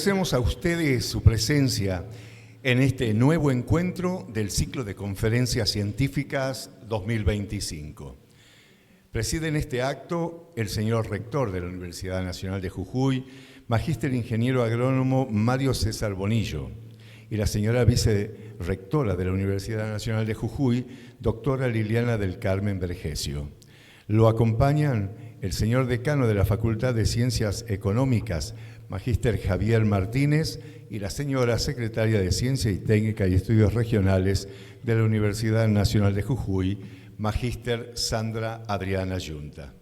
agradecemos a ustedes su presencia en este nuevo encuentro del ciclo de conferencias científicas 2025. Preside en este acto el señor rector de la Universidad Nacional de Jujuy, magíster ingeniero agrónomo Mario César Bonillo, y la señora vicerrectora de la Universidad Nacional de Jujuy, doctora Liliana del Carmen Vergesio. Lo acompañan el señor decano de la Facultad de Ciencias Económicas, magíster Javier Martínez, y la señora secretaria de Ciencia y Técnica y Estudios Regionales de la Universidad Nacional de Jujuy, magíster Sandra Adriana Yunta.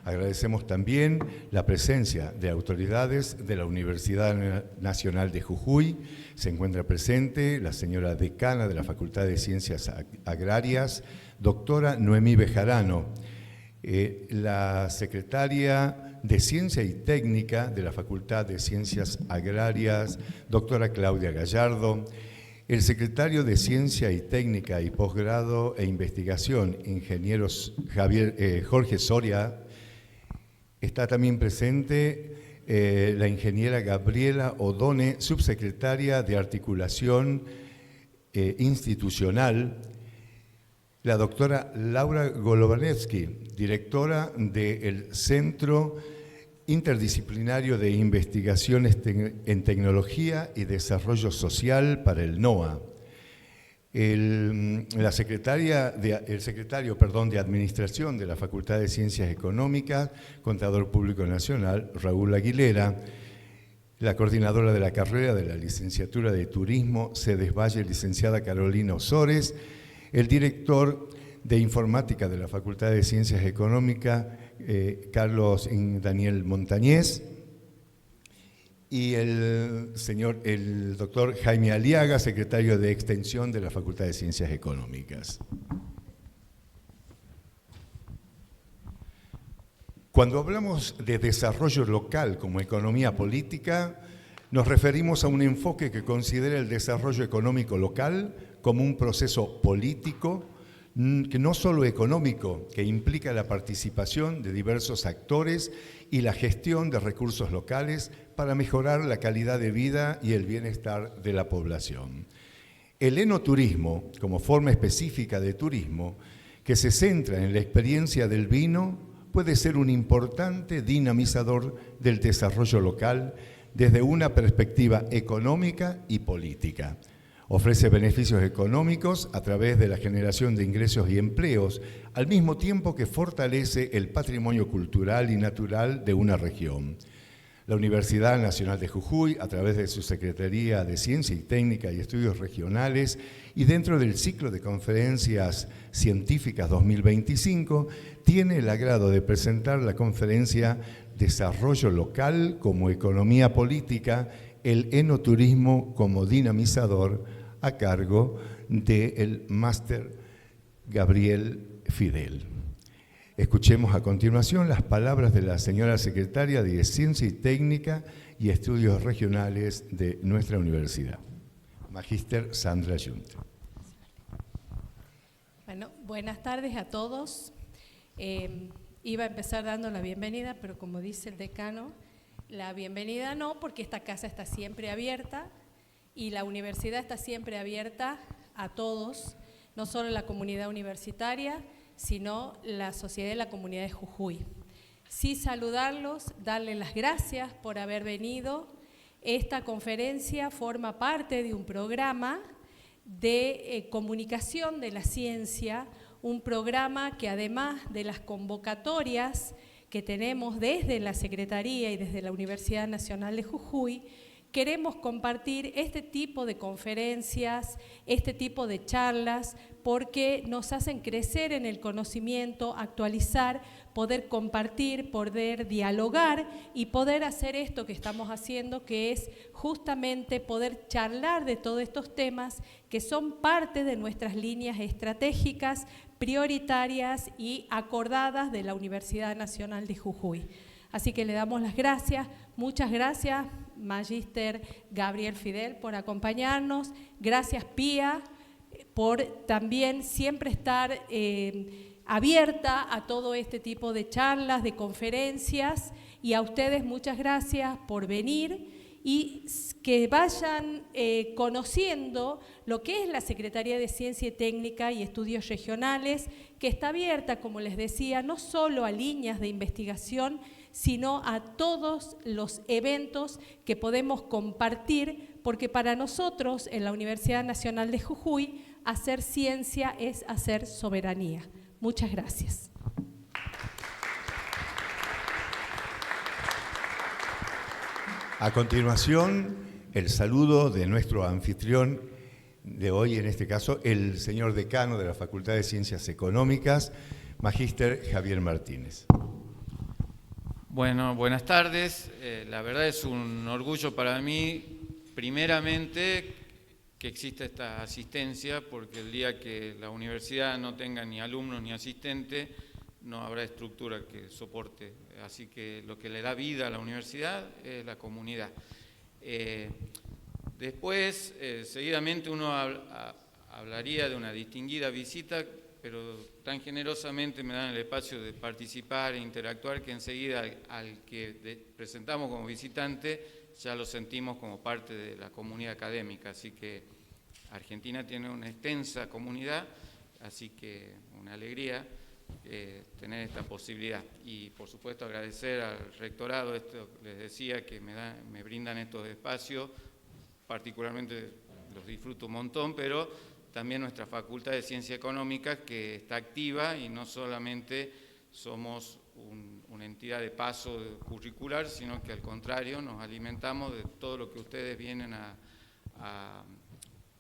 Agradecemos también la presencia de autoridades de la Universidad Nacional de Jujuy. Se encuentra presente la señora decana de la Facultad de Ciencias Agrarias, doctora Noemí Bejarano, la secretaria de Ciencia y Técnica de la Facultad de Ciencias Agrarias, doctora Claudia Gallardo, el secretario de Ciencia y Técnica y Posgrado e Investigación, ingeniero Jorge Soria. Está también presente la ingeniera Gabriela Odone, subsecretaria de Articulación Institucional, la doctora Laura Golovanevsky, directora del Centro Interdisciplinario de Investigaciones en Tecnología y Desarrollo Social para el NOA. El secretario de Administración de la Facultad de Ciencias Económicas, Contador Público Nacional, Raúl Aguilera, la coordinadora de la carrera de la Licenciatura de Turismo, Cedes Valle, licenciada Carolina Osores, el director de Informática de la Facultad de Ciencias Económicas, Carlos Daniel Montañez, y el doctor Jaime Aliaga, secretario de Extensión de la Facultad de Ciencias Económicas. Cuando hablamos de desarrollo local como economía política, nos referimos a un enfoque que considera el desarrollo económico local como un proceso político, que no solo económico, que implica la participación de diversos actores y la gestión de recursos locales para mejorar la calidad de vida y el bienestar de la población. El enoturismo, como forma específica de turismo, que se centra en la experiencia del vino, puede ser un importante dinamizador del desarrollo local desde una perspectiva económica y política. Ofrece beneficios económicos a través de la generación de ingresos y empleos, al mismo tiempo que fortalece el patrimonio cultural y natural de una región. La Universidad Nacional de Jujuy, a través de su Secretaría de Ciencia y Técnica y Estudios Regionales, y dentro del ciclo de conferencias científicas 2025, tiene el agrado de presentar la conferencia Desarrollo Local como Economía Política, el enoturismo como dinamizador, a cargo del máster Gabriel Fidel. Escuchemos a continuación las palabras de la señora secretaria de Ciencia y Técnica y Estudios Regionales de nuestra universidad, magíster Sandra Yunta. Bueno, buenas tardes a todos. Iba a empezar dando la bienvenida, pero como dice el decano, la bienvenida no, porque esta casa está siempre abierta y la universidad está siempre abierta a todos, no solo la comunidad universitaria, sino la sociedad y la comunidad de Jujuy. Sí, saludarlos, darles las gracias por haber venido. Esta conferencia forma parte de un programa de comunicación de la ciencia, un programa que además de las convocatorias que tenemos desde la Secretaría y desde la Universidad Nacional de Jujuy, queremos compartir este tipo de conferencias, este tipo de charlas, porque nos hacen crecer en el conocimiento, actualizar, poder compartir, poder dialogar y poder hacer esto que estamos haciendo, que es justamente poder charlar de todos estos temas que son parte de nuestras líneas estratégicas, prioritarias y acordadas de la Universidad Nacional de Jujuy. Así que le damos las gracias, muchas gracias, magíster Gabriel Fidel, por acompañarnos. Gracias, Pía, por también siempre estar abierta a todo este tipo de charlas, de conferencias. Y a ustedes muchas gracias por venir y que vayan conociendo lo que es la Secretaría de Ciencia y Técnica y Estudios Regionales, que está abierta, como les decía, no solo a líneas de investigación, sino a todos los eventos que podemos compartir, porque para nosotros en la Universidad Nacional de Jujuy, hacer ciencia es hacer soberanía. Muchas gracias. A continuación, el saludo de nuestro anfitrión de hoy, en este caso, el señor decano de la Facultad de Ciencias Económicas, Magíster Javier Martínez. Bueno, buenas tardes. La verdad es un orgullo para mí, primeramente, que exista esta asistencia, porque el día que la universidad no tenga ni alumnos ni asistentes, no habrá estructura que soporte. Así que lo que le da vida a la universidad es la comunidad. Después, seguidamente uno hablaría de una distinguida visita, pero tan generosamente me dan el espacio de participar e interactuar que enseguida al que presentamos como visitante ya lo sentimos como parte de la comunidad académica. Así que Argentina tiene una extensa comunidad, así que una alegría tener esta posibilidad. Y por supuesto agradecer al rectorado, esto les decía, que me brindan estos espacios, particularmente los disfruto un montón, pero también nuestra Facultad de Ciencias Económicas, que está activa y no solamente somos una entidad de paso curricular, sino que al contrario nos alimentamos de todo lo que ustedes vienen a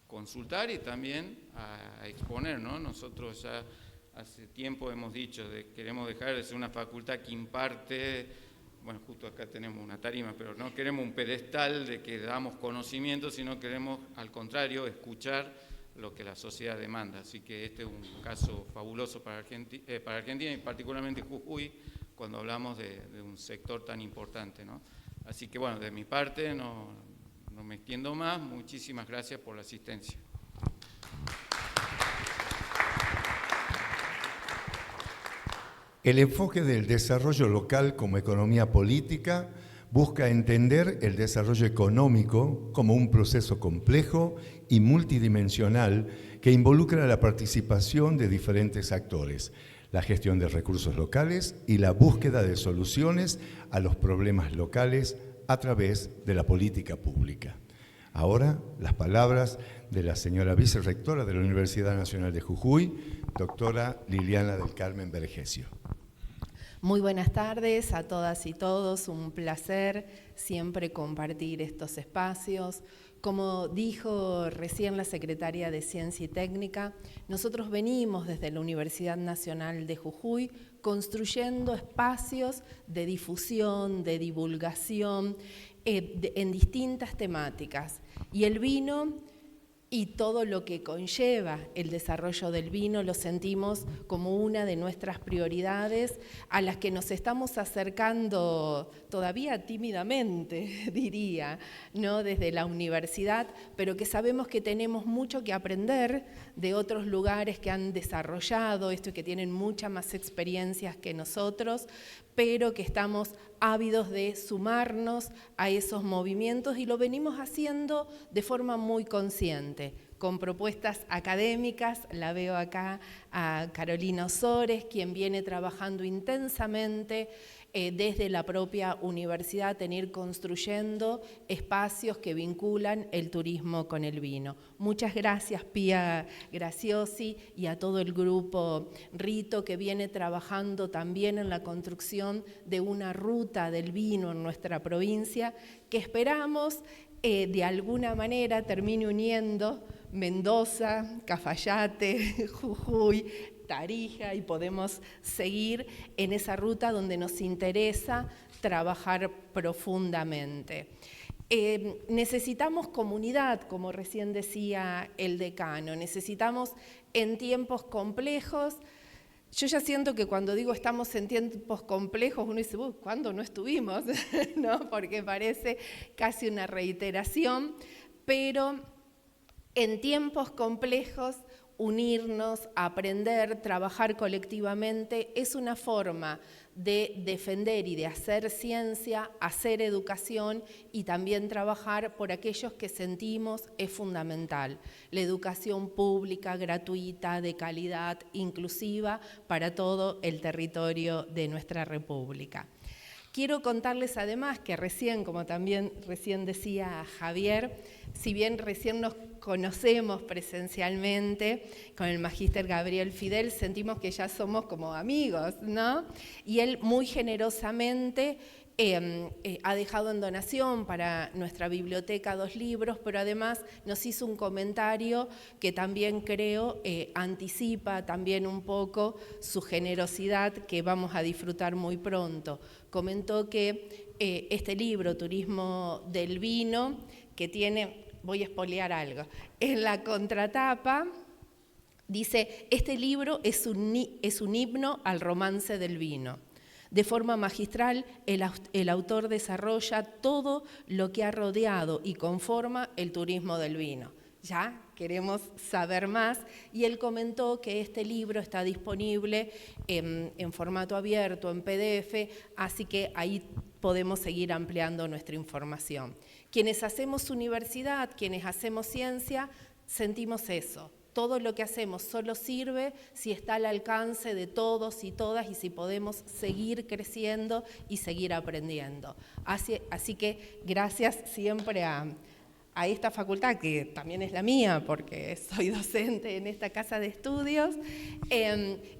consultar y también a exponer, ¿no? Nosotros ya hace tiempo hemos dicho que queremos dejar de ser una facultad que imparte, bueno, justo acá tenemos una tarima, pero no queremos un pedestal de que damos conocimiento, sino queremos, al contrario, escuchar lo que la sociedad demanda. Así que este es un caso fabuloso para Argentina y particularmente Jujuy, cuando hablamos de un sector tan importante, ¿no? Así que bueno, de mi parte no me extiendo más. Muchísimas gracias por la asistencia. El enfoque del desarrollo local como economía política busca entender el desarrollo económico como un proceso complejo y multidimensional que involucra la participación de diferentes actores, la gestión de recursos locales y la búsqueda de soluciones a los problemas locales a través de la política pública. Ahora, las palabras de la señora vicerrectora de la Universidad Nacional de Jujuy, doctora Liliana del Carmen Vergesio. Muy buenas tardes a todas y todos, un placer siempre compartir estos espacios. Como dijo recién la secretaria de Ciencia y Técnica, nosotros venimos desde la Universidad Nacional de Jujuy construyendo espacios de difusión, de divulgación, en distintas temáticas. Y el vino y todo lo que conlleva el desarrollo del vino lo sentimos como una de nuestras prioridades a las que nos estamos acercando todavía tímidamente, diría, ¿no? Desde la universidad, pero que sabemos que tenemos mucho que aprender de otros lugares que han desarrollado esto y que tienen muchas más experiencias que nosotros, pero que estamos ávidos de sumarnos a esos movimientos y lo venimos haciendo de forma muy consciente, con propuestas académicas. La veo acá a Carolina Osores, quien viene trabajando intensamente desde la propia universidad en ir construyendo espacios que vinculan el turismo con el vino. Muchas gracias, Pía Graciosi, y a todo el grupo Rito, que viene trabajando también en la construcción de una ruta del vino en nuestra provincia, que esperamos de alguna manera termine uniendo Mendoza, Cafayate, Jujuy, Tarija, y podemos seguir en esa ruta donde nos interesa trabajar profundamente. Necesitamos comunidad, como recién decía el decano, necesitamos en tiempos complejos. Yo ya siento que cuando digo estamos en tiempos complejos, uno dice, ¿cuándo no estuvimos? ¿No? Porque parece casi una reiteración, pero en tiempos complejos unirnos, aprender, trabajar colectivamente, es una forma de defender y de hacer ciencia, hacer educación y también trabajar por aquellos que sentimos es fundamental. La educación pública, gratuita, de calidad, inclusiva para todo el territorio de nuestra República. Quiero contarles además que recién, como también recién decía Javier, si bien recién nos conocemos presencialmente con el magíster Gabriel Fidel, sentimos que ya somos como amigos, ¿no? Y él muy generosamente ha dejado en donación para nuestra biblioteca 2 libros, pero además nos hizo un comentario que también creo anticipa también un poco su generosidad que vamos a disfrutar muy pronto. Comentó que este libro, Turismo del Vino, que tiene, voy a espolear algo, en la contratapa dice, este libro es un himno al romance del vino. De forma magistral, el autor desarrolla todo lo que ha rodeado y conforma el turismo del vino. Ya queremos saber más y él comentó que este libro está disponible en formato abierto, en PDF, así que ahí podemos seguir ampliando nuestra información. Quienes hacemos universidad, quienes hacemos ciencia, sentimos eso. Todo lo que hacemos solo sirve si está al alcance de todos y todas y si podemos seguir creciendo y seguir aprendiendo. Así que gracias siempre a esta facultad, que también es la mía porque soy docente en esta casa de estudios.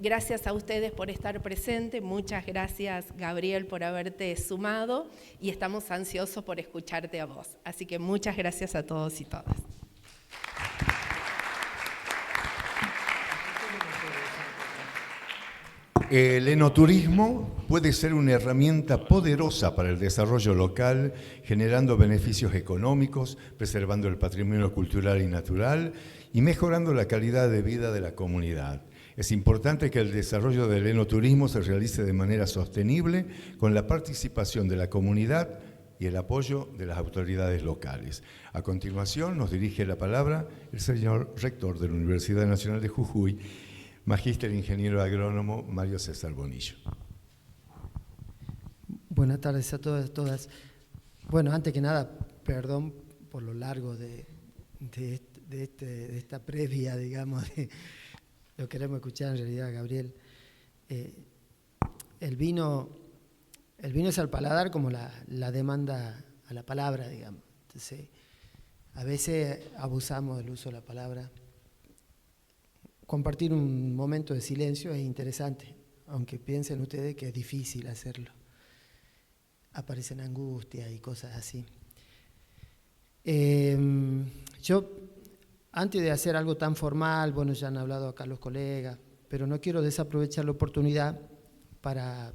Gracias a ustedes por estar presentes. Muchas gracias, Gabriel, por haberte sumado y estamos ansiosos por escucharte a vos. Así que muchas gracias a todos y todas. El enoturismo puede ser una herramienta poderosa para el desarrollo local, generando beneficios económicos, preservando el patrimonio cultural y natural y mejorando la calidad de vida de la comunidad. Es importante que el desarrollo del enoturismo se realice de manera sostenible con la participación de la comunidad y el apoyo de las autoridades locales. A continuación nos dirige la palabra el señor rector de la Universidad Nacional de Jujuy, Magíster Ingeniero Agrónomo Mario César Bonillo. Buenas tardes a todas, todas. Bueno, antes que nada, perdón por lo largo de esta previa, digamos, lo queremos escuchar en realidad, Gabriel. El vino es al paladar como la demanda a la palabra, digamos. Entonces, a veces abusamos del uso de la palabra. Compartir un momento de silencio es interesante, aunque piensen ustedes que es difícil hacerlo. Aparecen angustias y cosas así. Yo, antes de hacer algo tan formal, bueno, ya han hablado acá los colegas, pero no quiero desaprovechar la oportunidad para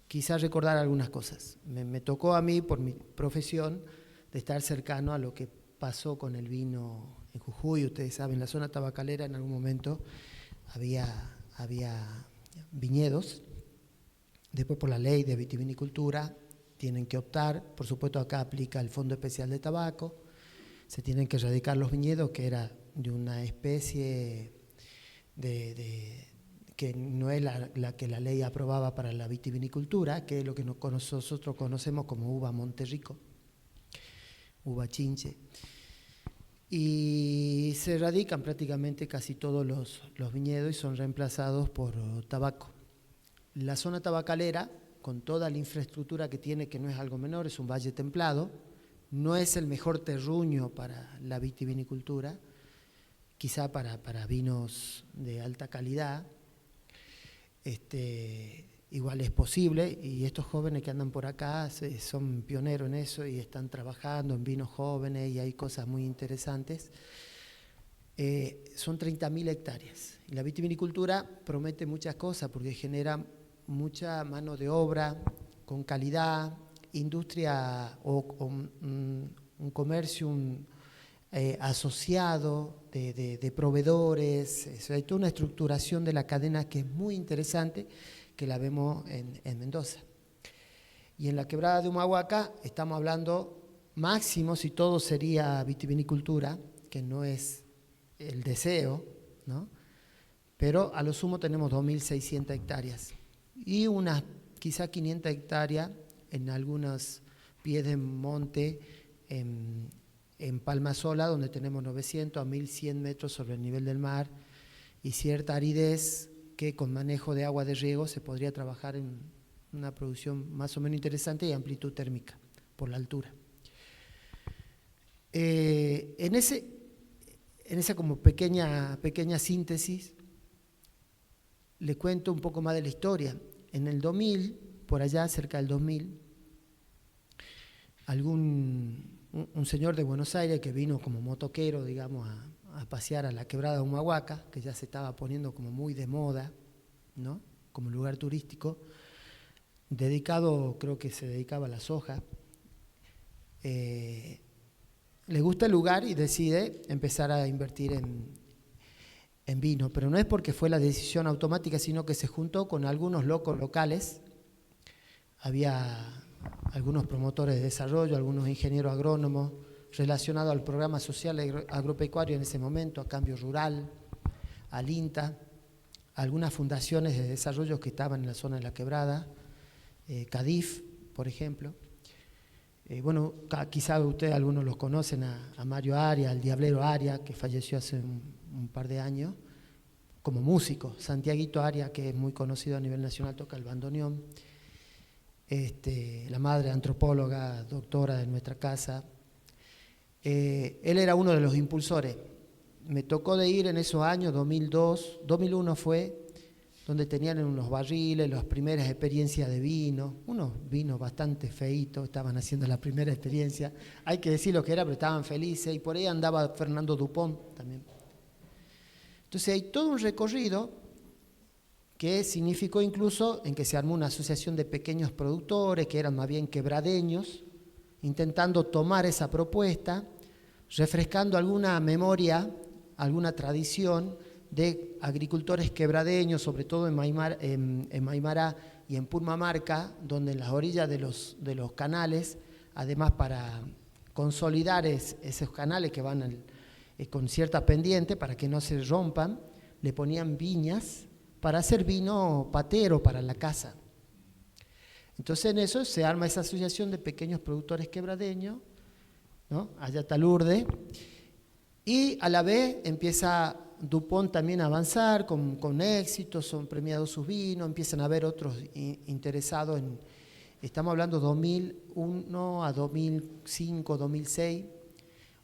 quizás recordar algunas cosas. Me tocó a mí, por mi profesión, de estar cercano a lo que pasó con el vino en Jujuy. Ustedes saben, en la zona tabacalera en algún momento había viñedos. Después, por la ley de vitivinicultura, tienen que optar. Por supuesto, acá aplica el Fondo Especial de Tabaco. Se tienen que erradicar los viñedos, que era de una especie que no es la que la ley aprobaba para la vitivinicultura, que es lo que nosotros conocemos como uva Monterrico, uva chinche. Y se erradican prácticamente casi todos los viñedos y son reemplazados por tabaco. La zona tabacalera, con toda la infraestructura que tiene, que no es algo menor, es un valle templado, no es el mejor terruño para la vitivinicultura, quizá para vinos de alta calidad. Igual es posible, y estos jóvenes que andan por acá son pioneros en eso y están trabajando en vinos jóvenes y hay cosas muy interesantes. Son 30.000 hectáreas. Y la vitivinicultura promete muchas cosas porque genera mucha mano de obra con calidad, industria o un comercio asociado de proveedores. Hay toda una estructuración de la cadena que es muy interesante, que la vemos en Mendoza. Y en la quebrada de Humahuaca estamos hablando máximo, si todo sería vitivinicultura, que no es el deseo, ¿no? Pero a lo sumo tenemos 2.600 hectáreas y unas quizá 500 hectáreas en algunos pies de monte en Palma Sola, donde tenemos 900 a 1.100 metros sobre el nivel del mar y cierta aridez que con manejo de agua de riego se podría trabajar en una producción más o menos interesante y amplitud térmica por la altura. En esa como pequeña síntesis, le cuento un poco más de la historia. En el 2000, por allá, cerca del 2000, un señor de Buenos Aires que vino como motoquero, digamos, a pasear a la quebrada de Humahuaca, que ya se estaba poniendo como muy de moda, ¿no? Como lugar turístico, creo que se dedicaba a la soja. Le gusta el lugar y decide empezar a invertir en vino, pero no es porque fue la decisión automática, sino que se juntó con algunos locos locales. Había algunos promotores de desarrollo, algunos ingenieros agrónomos relacionados al programa social agropecuario en ese momento, a Cambio Rural, al INTA, algunas fundaciones de desarrollo que estaban en la zona de la quebrada, CADIF, por ejemplo. Bueno, quizá ustedes algunos los conocen, a Mario Aria, al Diablero Aria, que falleció hace un par de años, como músico. Santiaguito Aria, que es muy conocido a nivel nacional, toca el bandoneón. La madre antropóloga, doctora de nuestra casa. Él era uno de los impulsores. Me tocó de ir en esos años, 2002, 2001 fue, donde tenían en unos barriles las primeras experiencias de vino, unos vinos bastante feitos, estaban haciendo la primera experiencia, hay que decir lo que era, pero estaban felices, y por ahí andaba Fernando Dupont también. Entonces hay todo un recorrido que significó incluso en que se armó una asociación de pequeños productores, que eran más bien quebradeños, intentando tomar esa propuesta, refrescando alguna memoria, alguna tradición de agricultores quebradeños, sobre todo en Maimará y en Purmamarca, donde en las orillas de los canales, además para consolidar esos canales que van con cierta pendiente para que no se rompan, le ponían viñas para hacer vino patero para la casa. Entonces en eso se arma esa asociación de pequeños productores quebradeños, ¿no? Allá está Lourdes, y a la vez empieza Dupont también a avanzar con éxito, son premiados sus vinos, empiezan a haber otros interesados estamos hablando 2001 a 2005, 2006,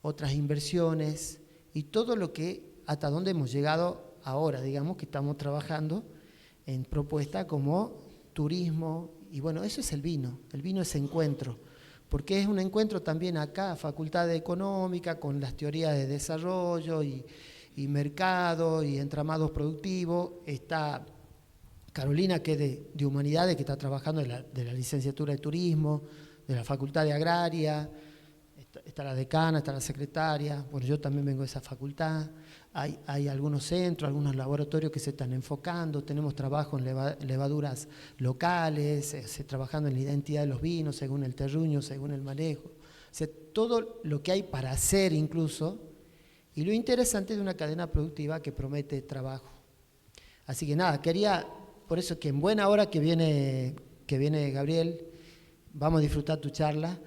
otras inversiones y todo lo que, hasta donde hemos llegado ahora, digamos que estamos trabajando en propuestas como turismo, y bueno, eso es el vino es encuentro, porque es un encuentro también acá, Facultad de Económica, con las teorías de desarrollo y mercado y entramados productivos. Está Carolina, que es de Humanidades, que está trabajando de la licenciatura de Turismo, de la Facultad de Agraria, está la decana, está la secretaria, bueno, yo también vengo de esa facultad. Hay algunos centros, algunos laboratorios que se están enfocando, tenemos trabajo en levaduras locales, trabajando en la identidad de los vinos, según el terruño, según el manejo. O sea, todo lo que hay para hacer incluso, y lo interesante de una cadena productiva que promete trabajo. Así que nada, quería, por eso que en buena hora que viene Gabriel, vamos a disfrutar tu charla,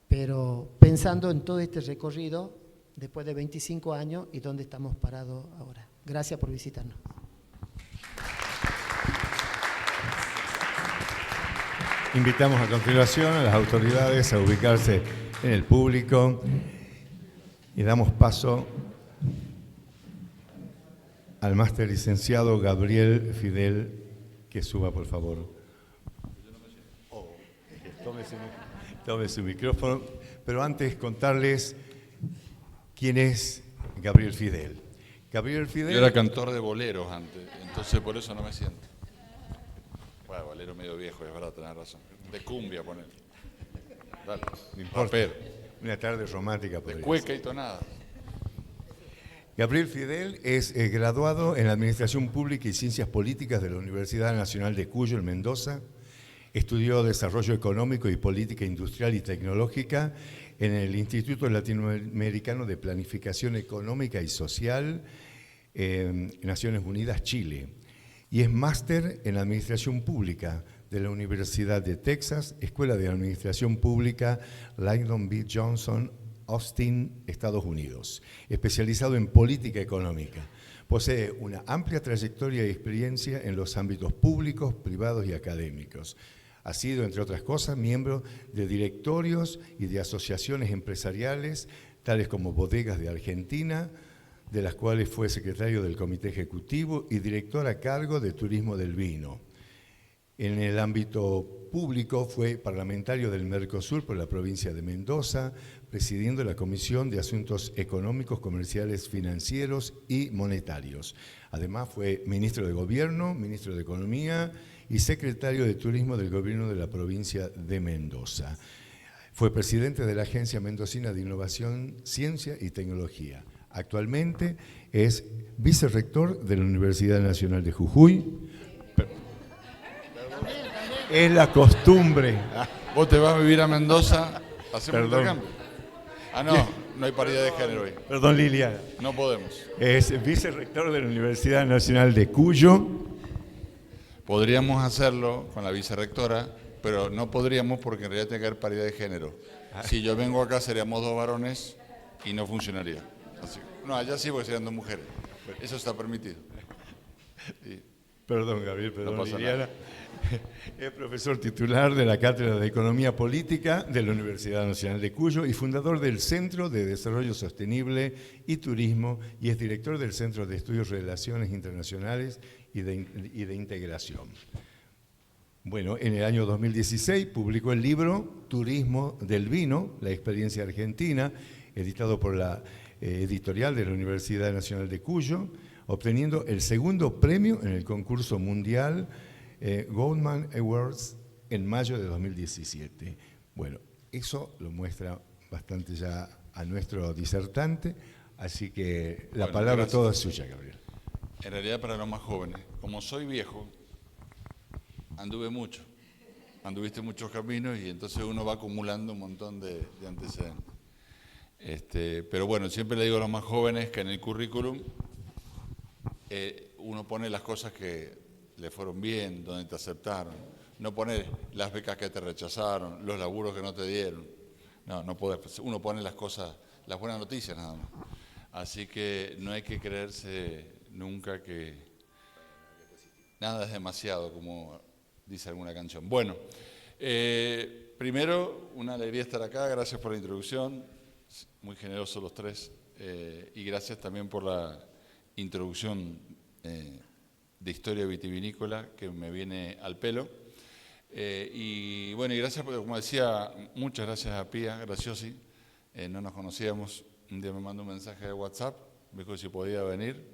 pero pensando en todo este recorrido, después de 25 años y dónde estamos parados ahora. Gracias por visitarnos. Invitamos a continuación a las autoridades a ubicarse en el público y damos paso al máster licenciado Gabriel Fidel, que suba por favor. Tome su micrófono, pero antes contarles quién es Gabriel Fidel. Gabriel Fidel... Yo era cantor de boleros antes, entonces por eso no me siento. Bueno, bolero medio viejo, es verdad, tenés razón. De cumbia, poner. Dale, no importa. Rapero. Una tarde romántica. De cueca y tonada. Gabriel Fidel es graduado en Administración Pública y Ciencias Políticas de la Universidad Nacional de Cuyo, en Mendoza. Estudió Desarrollo Económico y Política Industrial y Tecnológica en el Instituto Latinoamericano de Planificación Económica y Social, Naciones Unidas, Chile. Y es máster en Administración Pública de la Universidad de Texas, Escuela de Administración Pública Lyndon B. Johnson, Austin, Estados Unidos, especializado en política económica. Posee una amplia trayectoria y experiencia en los ámbitos públicos, privados y académicos. Ha sido, entre otras cosas, miembro de directorios y de asociaciones empresariales, tales como Bodegas de Argentina, de las cuales fue secretario del Comité Ejecutivo y director a cargo de Turismo del Vino. En el ámbito público fue parlamentario del Mercosur por la provincia de Mendoza, presidiendo la Comisión de Asuntos Económicos, Comerciales, Financieros y Monetarios. Además fue ministro de Gobierno, ministro de Economía y secretario de Turismo del Gobierno de la provincia de Mendoza. Fue presidente de la Agencia Mendocina de Innovación, Ciencia y Tecnología. Actualmente es vicerrector de la Universidad Nacional de Jujuy. Es la costumbre. Vos te vas a vivir a Mendoza, hacemos Perdón. intercambio. Ah, no, no hay paridad de género hoy. Perdón, Liliana. No podemos. Es vicerrector de la Universidad Nacional de Cuyo. Podríamos hacerlo con la vicerrectora, pero no podríamos porque en realidad tiene que haber paridad de género. Si yo vengo acá seríamos 2 varones y no funcionaría. Así, no, allá sí porque serían 2 mujeres. Eso está permitido. Sí. Perdón, Gabriel, perdón, No pasa Liliana. Es profesor titular de la Cátedra de Economía Política de la Universidad Nacional de Cuyo y fundador del Centro de Desarrollo Sostenible y Turismo y es director del Centro de Estudios Relaciones Internacionales y de Integración. Bueno, en el año 2016 publicó el libro Turismo del Vino, la experiencia argentina, editado por la editorial de la Universidad Nacional de Cuyo, obteniendo el 2º premio en el concurso mundial Goldman Awards en mayo de 2017. Bueno, eso lo muestra bastante ya a nuestro disertante, así que la Bueno, palabra gracias. toda es suya, Gabriel. En realidad para los más jóvenes, como soy viejo, anduve mucho, anduviste muchos caminos y entonces uno va acumulando un montón de antecedentes. Pero bueno, siempre le digo a los más jóvenes que en el currículum uno pone las cosas que le fueron bien, donde te aceptaron, no pone las becas que te rechazaron, los laburos que no te dieron. No podés, uno pone las cosas, las buenas noticias nada más. Así que no hay que creerse nunca que nada es demasiado, como dice alguna canción. Bueno, primero, una alegría estar acá, gracias por la introducción, muy generosos los 3, y gracias también por la introducción de historia vitivinícola que me viene al pelo. Y bueno, y gracias, porque como decía, muchas gracias a Pía Graciosi, no nos conocíamos, un día me mandó un mensaje de WhatsApp, me dijo si podía venir,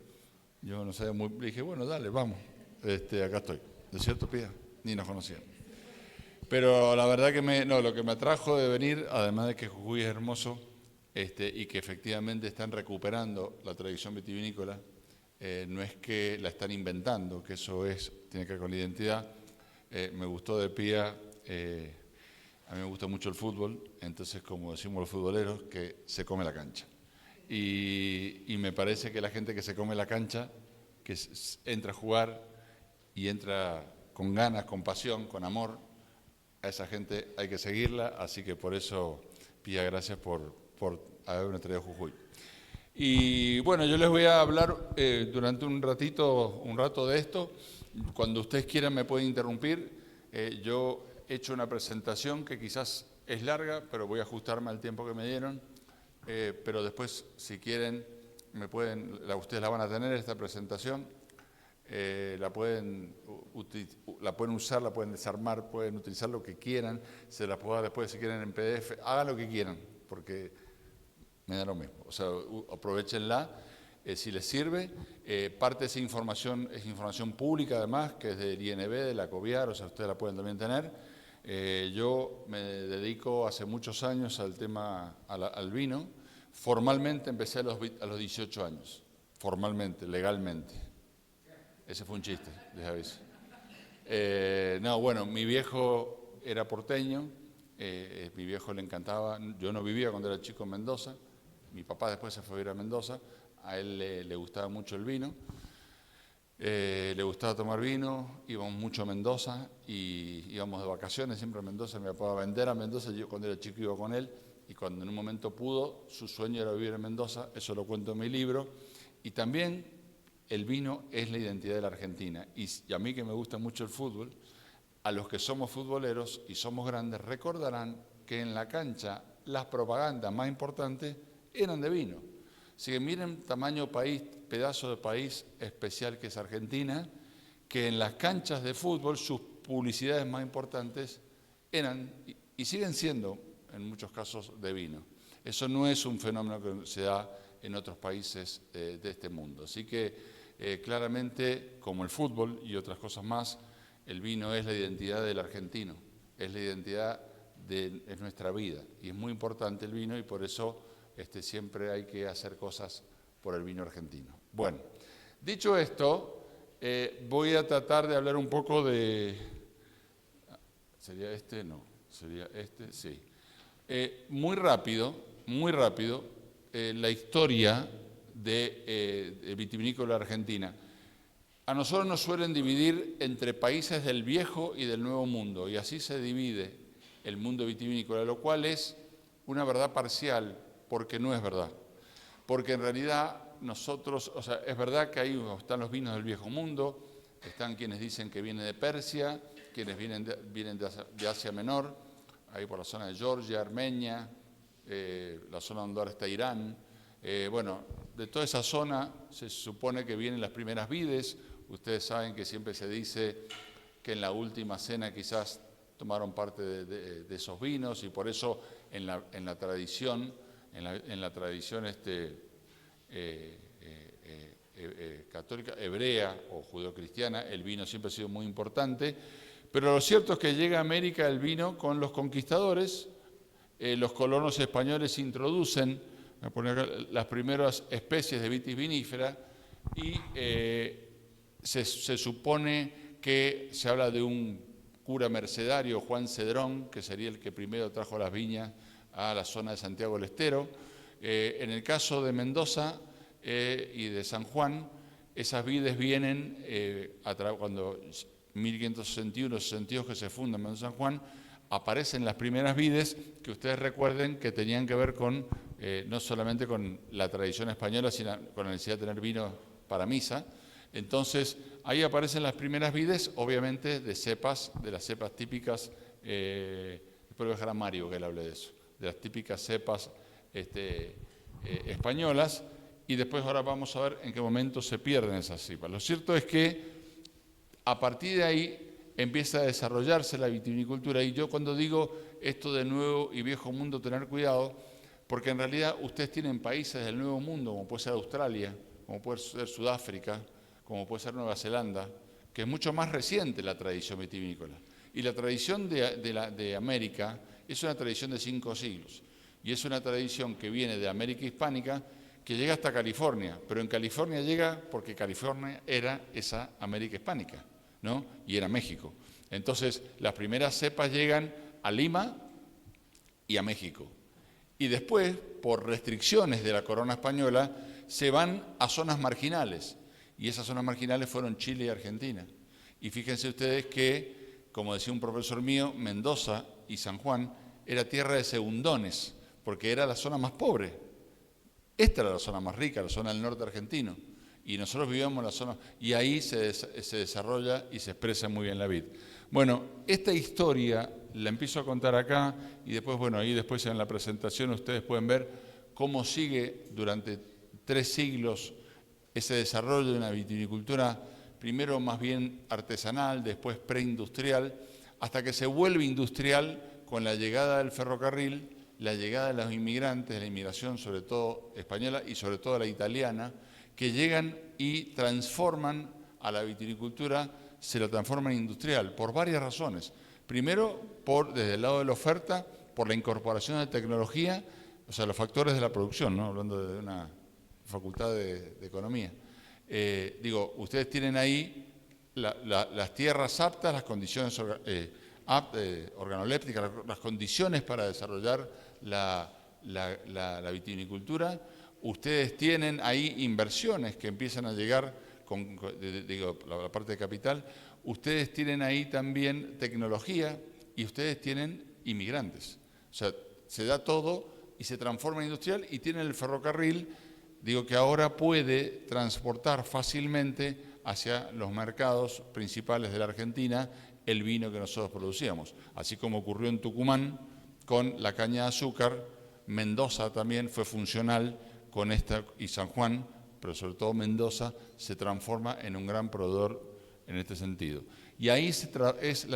yo no sabía muy, le dije, bueno, dale, vamos, acá estoy, ¿no es cierto, Pía? Ni nos conocían. Pero la verdad que lo que me atrajo de venir, además de que Jujuy es hermoso, y que efectivamente están recuperando la tradición vitivinícola, no es que la están inventando, que eso tiene que ver con la identidad. Me gustó de Pía, a mí me gusta mucho el fútbol, entonces como decimos los futboleros, que se come la cancha. Y me parece que la gente que se come la cancha, que entra a jugar y entra con ganas, con pasión, con amor, a esa gente hay que seguirla, así que por eso, Pía, gracias por haberme traído a Jujuy. Y bueno, yo les voy a hablar durante un rato de esto. Cuando ustedes quieran me pueden interrumpir. Yo he hecho una presentación que quizás es larga, pero voy a ajustarme al tiempo que me dieron. Pero después, si quieren, ustedes la van a tener, esta presentación. La pueden usar, la pueden desarmar, pueden utilizar lo que quieran. Se la puedo dar después, si quieren, en PDF. Hagan lo que quieran, porque me da lo mismo, o sea, aprovechenla si les sirve. Parte de esa información es información pública además, que es del INB, de la COVIAR, o sea, ustedes la pueden también tener. Yo me dedico hace muchos años al tema, al vino. Formalmente empecé a los 18 años, formalmente, legalmente. Ese fue un chiste, les aviso. No, bueno, mi viejo era porteño, Mi viejo le encantaba, yo no vivía cuando era chico en Mendoza, mi papá después se fue a vivir a Mendoza, a él le gustaba mucho el vino, le gustaba tomar vino, íbamos mucho a Mendoza y íbamos de vacaciones siempre a Mendoza, mi papá iba a vender a Mendoza, yo cuando era chico iba con él y cuando en un momento pudo, su sueño era vivir en Mendoza, eso lo cuento en mi libro, y también el vino es la identidad de la Argentina y a mí que me gusta mucho el fútbol, a los que somos futboleros y somos grandes recordarán que en la cancha las propagandas más importantes eran de vino. Así que miren tamaño país, pedazo de país especial que es Argentina, que en las canchas de fútbol sus publicidades más importantes eran y siguen siendo en muchos casos de vino. Eso no es un fenómeno que se da en otros países de este mundo. Así que claramente, como el fútbol y otras cosas más, el vino es la identidad del argentino, es la identidad es nuestra vida y es muy importante el vino y por eso siempre hay que hacer cosas por el vino argentino. Bueno, dicho esto, voy a tratar de hablar un poco de... ¿Sería este? No. ¿Sería este? Sí. Muy rápido, la historia de vitivinícola argentina. A nosotros nos suelen dividir entre países del viejo y del nuevo mundo, y así se divide el mundo vitivinícola, lo cual es una verdad parcial, porque no es verdad. Porque en realidad nosotros, o sea, es verdad que ahí están los vinos del viejo mundo, están quienes dicen que viene de Persia, quienes vienen de Asia Menor, ahí por la zona de Georgia, Armenia, la zona donde ahora está Irán. Bueno, de toda esa zona se supone que vienen las primeras vides. Ustedes saben que siempre se dice que en la última cena quizás tomaron parte de esos vinos y por eso en la tradición católica, hebrea o judeocristiana, el vino siempre ha sido muy importante. Pero lo cierto es que llega a América el vino con los conquistadores, los colonos españoles introducen, voy a poner acá, las primeras especies de vitis vinífera y se supone que se habla de un cura mercedario, Juan Cedrón, que sería el que primero trajo las viñas a la zona de Santiago del Estero. En el caso de Mendoza y de San Juan, esas vides vienen cuando 1561-62 que se funda Mendoza San Juan, aparecen las primeras vides que ustedes recuerden que tenían que ver con no solamente con la tradición española, sino con la necesidad de tener vino para misa. Entonces, ahí aparecen las primeras vides, obviamente de las cepas típicas, después voy a dejar a Mario que él hable de eso, de las típicas cepas españolas, y después ahora vamos a ver en qué momento se pierden esas cepas. Lo cierto es que a partir de ahí empieza a desarrollarse la vitivinicultura, y yo cuando digo esto de nuevo y viejo mundo, tener cuidado, porque en realidad ustedes tienen países del nuevo mundo, como puede ser Australia, como puede ser Sudáfrica, como puede ser Nueva Zelanda, que es mucho más reciente la tradición vitivinícola. Y la tradición de América es una tradición de 5 siglos, y es una tradición que viene de América hispánica, que llega hasta California, pero en California llega porque California era esa América hispánica, ¿no? Y era México. Entonces, las primeras cepas llegan a Lima y a México. Y después, por restricciones de la corona española, se van a zonas marginales. Y esas zonas marginales fueron Chile y Argentina. Y fíjense ustedes que, como decía un profesor mío, Mendoza y San Juan era tierra de segundones, porque era la zona más pobre. Esta era la zona más rica, la zona del norte argentino. Y nosotros vivíamos en la zona, y ahí se desarrolla y se expresa muy bien la vid. Bueno, esta historia la empiezo a contar acá, y después, bueno, ahí después en la presentación ustedes pueden ver cómo sigue durante 3 siglos ese desarrollo de una vitivinicultura, primero más bien artesanal, después preindustrial, hasta que se vuelve industrial con la llegada del ferrocarril, la llegada de los inmigrantes, la inmigración sobre todo española y sobre todo la italiana, que llegan y transforman a la vitivinicultura, se la transforman en industrial, por varias razones. Primero, desde el lado de la oferta, por la incorporación de tecnología, o sea, los factores de la producción, ¿no? Hablando de una facultad de economía. Ustedes tienen ahí las tierras aptas, las condiciones organolépticas, las condiciones para desarrollar la vitivinicultura. Ustedes tienen ahí inversiones que empiezan a llegar, digo, la parte de capital. Ustedes tienen ahí también tecnología y ustedes tienen inmigrantes. O sea, se da todo y se transforma en industrial y tienen el ferrocarril, digo, que ahora puede transportar fácilmente hacia los mercados principales de la Argentina el vino que nosotros producíamos. Así como ocurrió en Tucumán con la caña de azúcar, Mendoza también fue funcional con esta, y San Juan, pero sobre todo Mendoza, se transforma en un gran proveedor en este sentido. Y ahí es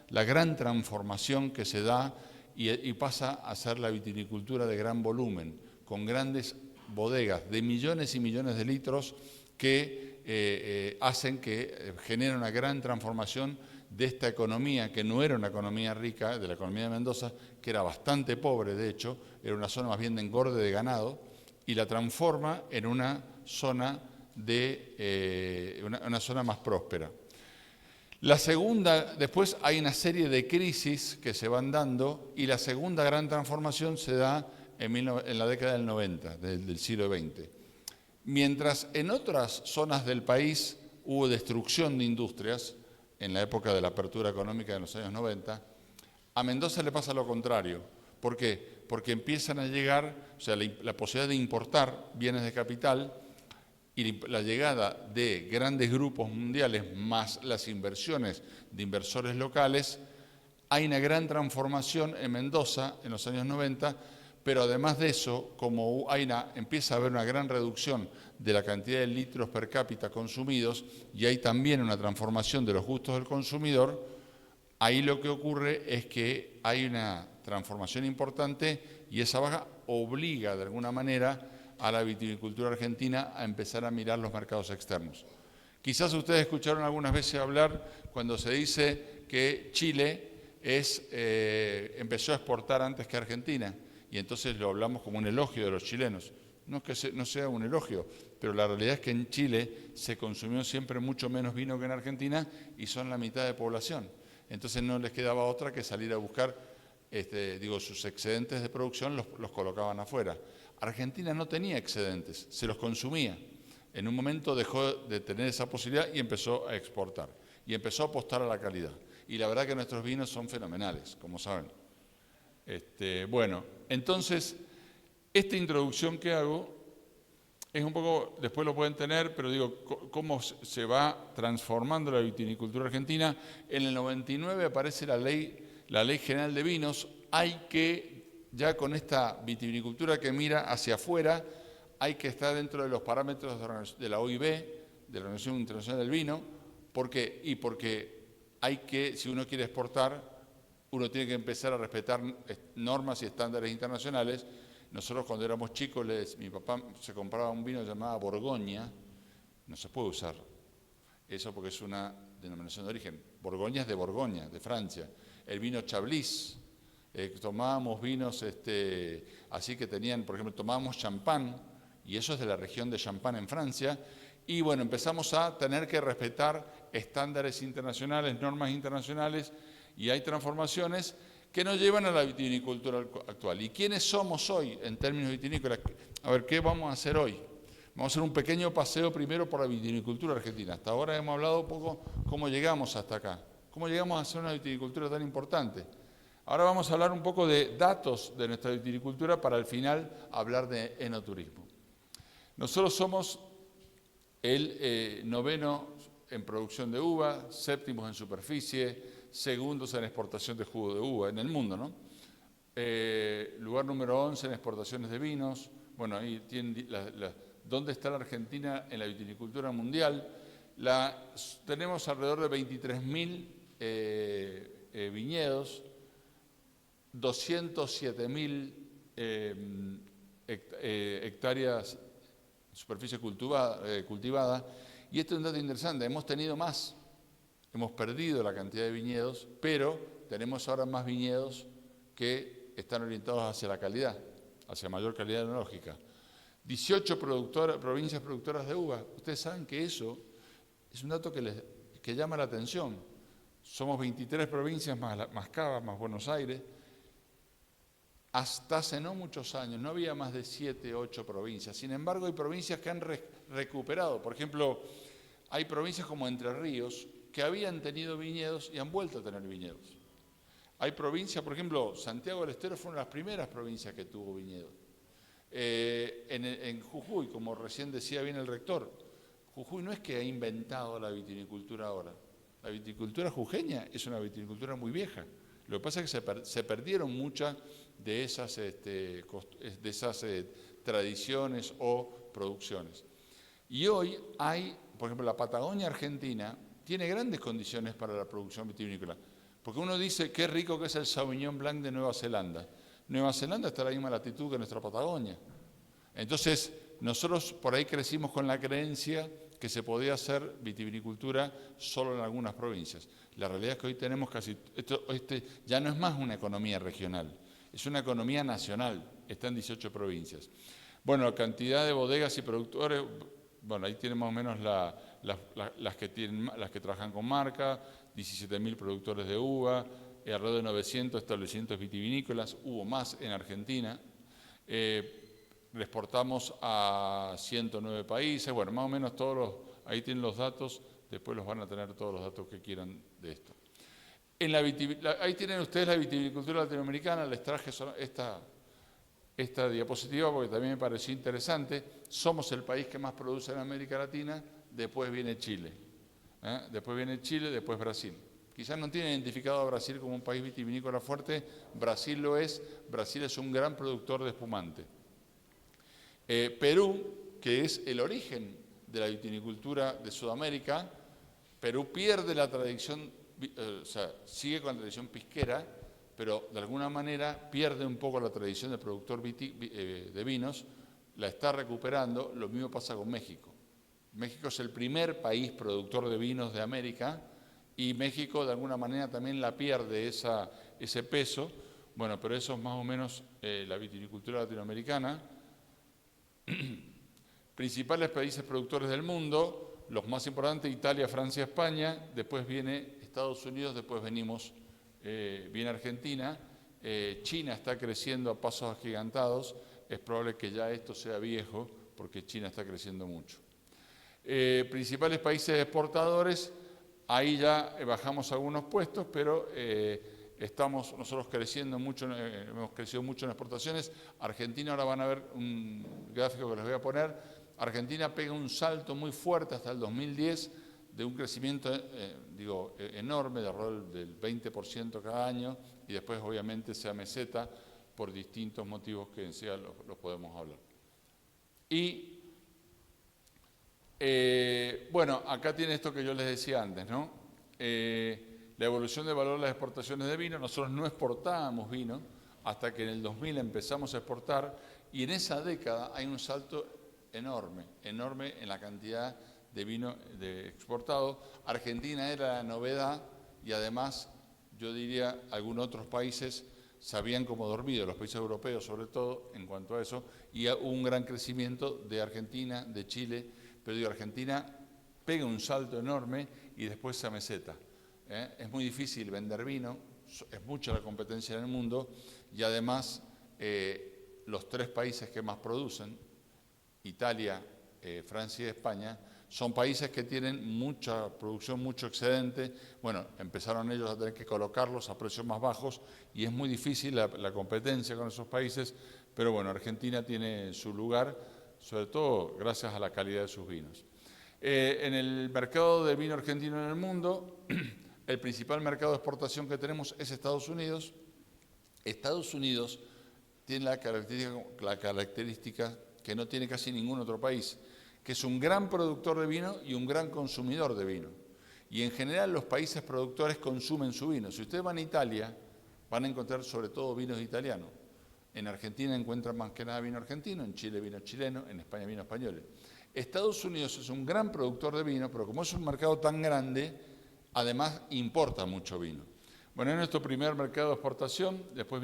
la gran transformación que se da y pasa a ser la vitivinicultura de gran volumen, con grandes bodegas de millones y millones de litros que hacen que genere una gran transformación de esta economía, que no era una economía rica, de la economía de Mendoza, que era bastante pobre, de hecho, era una zona más bien de engorde de ganado, y la transforma en una zona una zona más próspera. La segunda, después hay una serie de crisis que se van dando, y la segunda gran transformación se da en la década del 90, del siglo XX. Mientras en otras zonas del país hubo destrucción de industrias, en la época de la apertura económica de los años 90, a Mendoza le pasa lo contrario. ¿Por qué? Porque empiezan a llegar, o sea, la posibilidad de importar bienes de capital y la llegada de grandes grupos mundiales más las inversiones de inversores locales, hay una gran transformación en Mendoza en los años 90, pero además de eso, como empieza a haber una gran reducción de la cantidad de litros per cápita consumidos y hay también una transformación de los gustos del consumidor, ahí lo que ocurre es que hay una transformación importante y esa baja obliga de alguna manera a la vitivinicultura argentina a empezar a mirar los mercados externos. Quizás ustedes escucharon algunas veces hablar cuando se dice que Chile empezó a exportar antes que Argentina y entonces lo hablamos como un elogio de los chilenos. No es que no sea un elogio, pero la realidad es que en Chile se consumió siempre mucho menos vino que en Argentina y son la mitad de población. Entonces no les quedaba otra que salir a buscar, sus excedentes de producción los colocaban afuera. Argentina no tenía excedentes, se los consumía. En un momento dejó de tener esa posibilidad y empezó a exportar. Y empezó a apostar a la calidad. Y la verdad que nuestros vinos son fenomenales, como saben. Bueno, entonces, esta introducción que hago es un poco, después lo pueden tener, pero digo, cómo se va transformando la vitivinicultura argentina. En el 99 aparece la Ley General de Vinos. Hay que, ya con esta vitivinicultura que mira hacia afuera, hay que estar dentro de los parámetros de la OIB, de la Organización Internacional del Vino. ¿Por qué? Y porque hay que, si uno quiere exportar, uno tiene que empezar a respetar normas y estándares internacionales. Nosotros cuando éramos chicos, mi papá se compraba un vino llamado Borgoña, no se puede usar eso porque es una denominación de origen. Borgoña es de Borgoña, de Francia. El vino Chablis, tomábamos vinos así que tenían, por ejemplo, tomábamos champán, y eso es de la región de Champagne en Francia, y bueno, empezamos a tener que respetar estándares internacionales, normas internacionales, y hay transformaciones que nos llevan a la vitivinicultura actual. ¿Y quiénes somos hoy en términos vitivinícolas? A ver, ¿qué vamos a hacer hoy? Vamos a hacer un pequeño paseo primero por la vitivinicultura argentina. Hasta ahora hemos hablado un poco cómo llegamos hasta acá, cómo llegamos a hacer una vitivinicultura tan importante. Ahora vamos a hablar un poco de datos de nuestra vitivinicultura para al final hablar de enoturismo. Nosotros somos el noveno en producción de uva, séptimos en superficie, segundos en exportación de jugo de uva en el mundo, ¿no? Lugar número 11 en exportaciones de vinos. Bueno, ahí tienen ¿dónde está la Argentina en la vitivinicultura mundial? Tenemos alrededor de 23.000 viñedos, 207.000 hectáreas de superficie cultivada. Y esto es un dato interesante, hemos tenido más. Hemos perdido la cantidad de viñedos, pero tenemos ahora más viñedos que están orientados hacia la calidad, hacia mayor calidad enológica. 18 provincias productoras de uva. Ustedes saben que eso es un dato que llama la atención. somos 23 provincias más Cava, más Buenos Aires. Hasta hace no muchos años no había más de 7, 8 provincias. Sin embargo, hay provincias que han recuperado. Por ejemplo, hay provincias como Entre Ríos que habían tenido viñedos y han vuelto a tener viñedos. Hay provincias, por ejemplo, Santiago del Estero fue una de las primeras provincias que tuvo viñedos. En Jujuy, como recién decía bien el rector, Jujuy no es que ha inventado la vitivinicultura ahora. La viticultura jujeña es una viticultura muy vieja. Lo que pasa es que se perdieron muchas de esas, tradiciones o producciones. Y hoy hay, por ejemplo, la Patagonia Argentina tiene grandes condiciones para la producción vitivinícola. Porque uno dice, qué rico que es el Sauvignon Blanc de Nueva Zelanda. Nueva Zelanda está a la misma latitud que nuestra Patagonia. Entonces, nosotros por ahí crecimos con la creencia que se podía hacer vitivinicultura solo en algunas provincias. La realidad es que hoy tenemos ya no es más una economía regional, es una economía nacional, está en 18 provincias. Bueno, la cantidad de bodegas y productores, bueno, ahí tienen más o menos las que trabajan con marca, 17.000 productores de uva, alrededor de 900 establecimientos vitivinícolas, hubo más en Argentina. Le exportamos a 109 países, bueno, más o menos ahí tienen los datos, después los van a tener todos los datos que quieran de esto. Ahí tienen ustedes la vitivinicultura latinoamericana, les traje esta diapositiva porque también me pareció interesante. Somos el país que más produce en América Latina, después viene Chile. Después viene Chile, después Brasil. Quizás no tienen identificado a Brasil como un país vitivinícola fuerte, Brasil lo es, Brasil es un gran productor de espumante. Perú, que es el origen de la vitivinicultura de Sudamérica, Perú pierde la tradición, sigue con la tradición pisquera, pero de alguna manera pierde un poco la tradición de productor de vinos, la está recuperando, lo mismo pasa con México. México es el primer país productor de vinos de América y México de alguna manera también la pierde ese peso. Bueno, pero eso es más o menos la vitivinicultura latinoamericana. Principales países productores del mundo, los más importantes, Italia, Francia, España, después viene Estados Unidos, después viene Argentina, China está creciendo a pasos agigantados, es probable que ya esto sea viejo porque China está creciendo mucho. Principales países exportadores, ahí ya bajamos algunos puestos, pero estamos nosotros creciendo mucho, hemos crecido mucho en exportaciones. Argentina, ahora van a ver un gráfico que les voy a poner, Argentina pega un salto muy fuerte hasta el 2010 de un crecimiento enorme, de alrededor del 20% cada año, y después obviamente se ameseta por distintos motivos que enseguida los podemos hablar. Y bueno, acá tiene esto que yo les decía antes, ¿no? La evolución de valor de las exportaciones de vino. Nosotros no exportábamos vino hasta que en el 2000 empezamos a exportar y en esa década hay un salto enorme en la cantidad de vino exportado. Argentina era la novedad y además, yo diría, algunos otros países se habían como dormido, los países europeos sobre todo, en cuanto a eso, y hubo un gran crecimiento de Argentina, de Chile, pero digo, Argentina pega un salto enorme y después se ameseta. Es muy difícil vender vino, es mucha la competencia en el mundo y además los tres países que más producen, Italia, Francia y España, son países que tienen mucha producción, mucho excedente. Bueno, empezaron ellos a tener que colocarlos a precios más bajos y es muy difícil la competencia con esos países, pero bueno, Argentina tiene su lugar, sobre todo gracias a la calidad de sus vinos. En el mercado del vino argentino en el mundo, el principal mercado de exportación que tenemos es Estados Unidos. Estados Unidos tiene la característica que no tiene casi ningún otro país, que es un gran productor de vino y un gran consumidor de vino. Y en general los países productores consumen su vino. Si ustedes van a Italia, van a encontrar sobre todo vinos italianos. En Argentina encuentran más que nada vino argentino, en Chile vino chileno, en España vino español. Estados Unidos es un gran productor de vino, pero como es un mercado tan grande, además importa mucho vino. Bueno, es nuestro primer mercado de exportación, después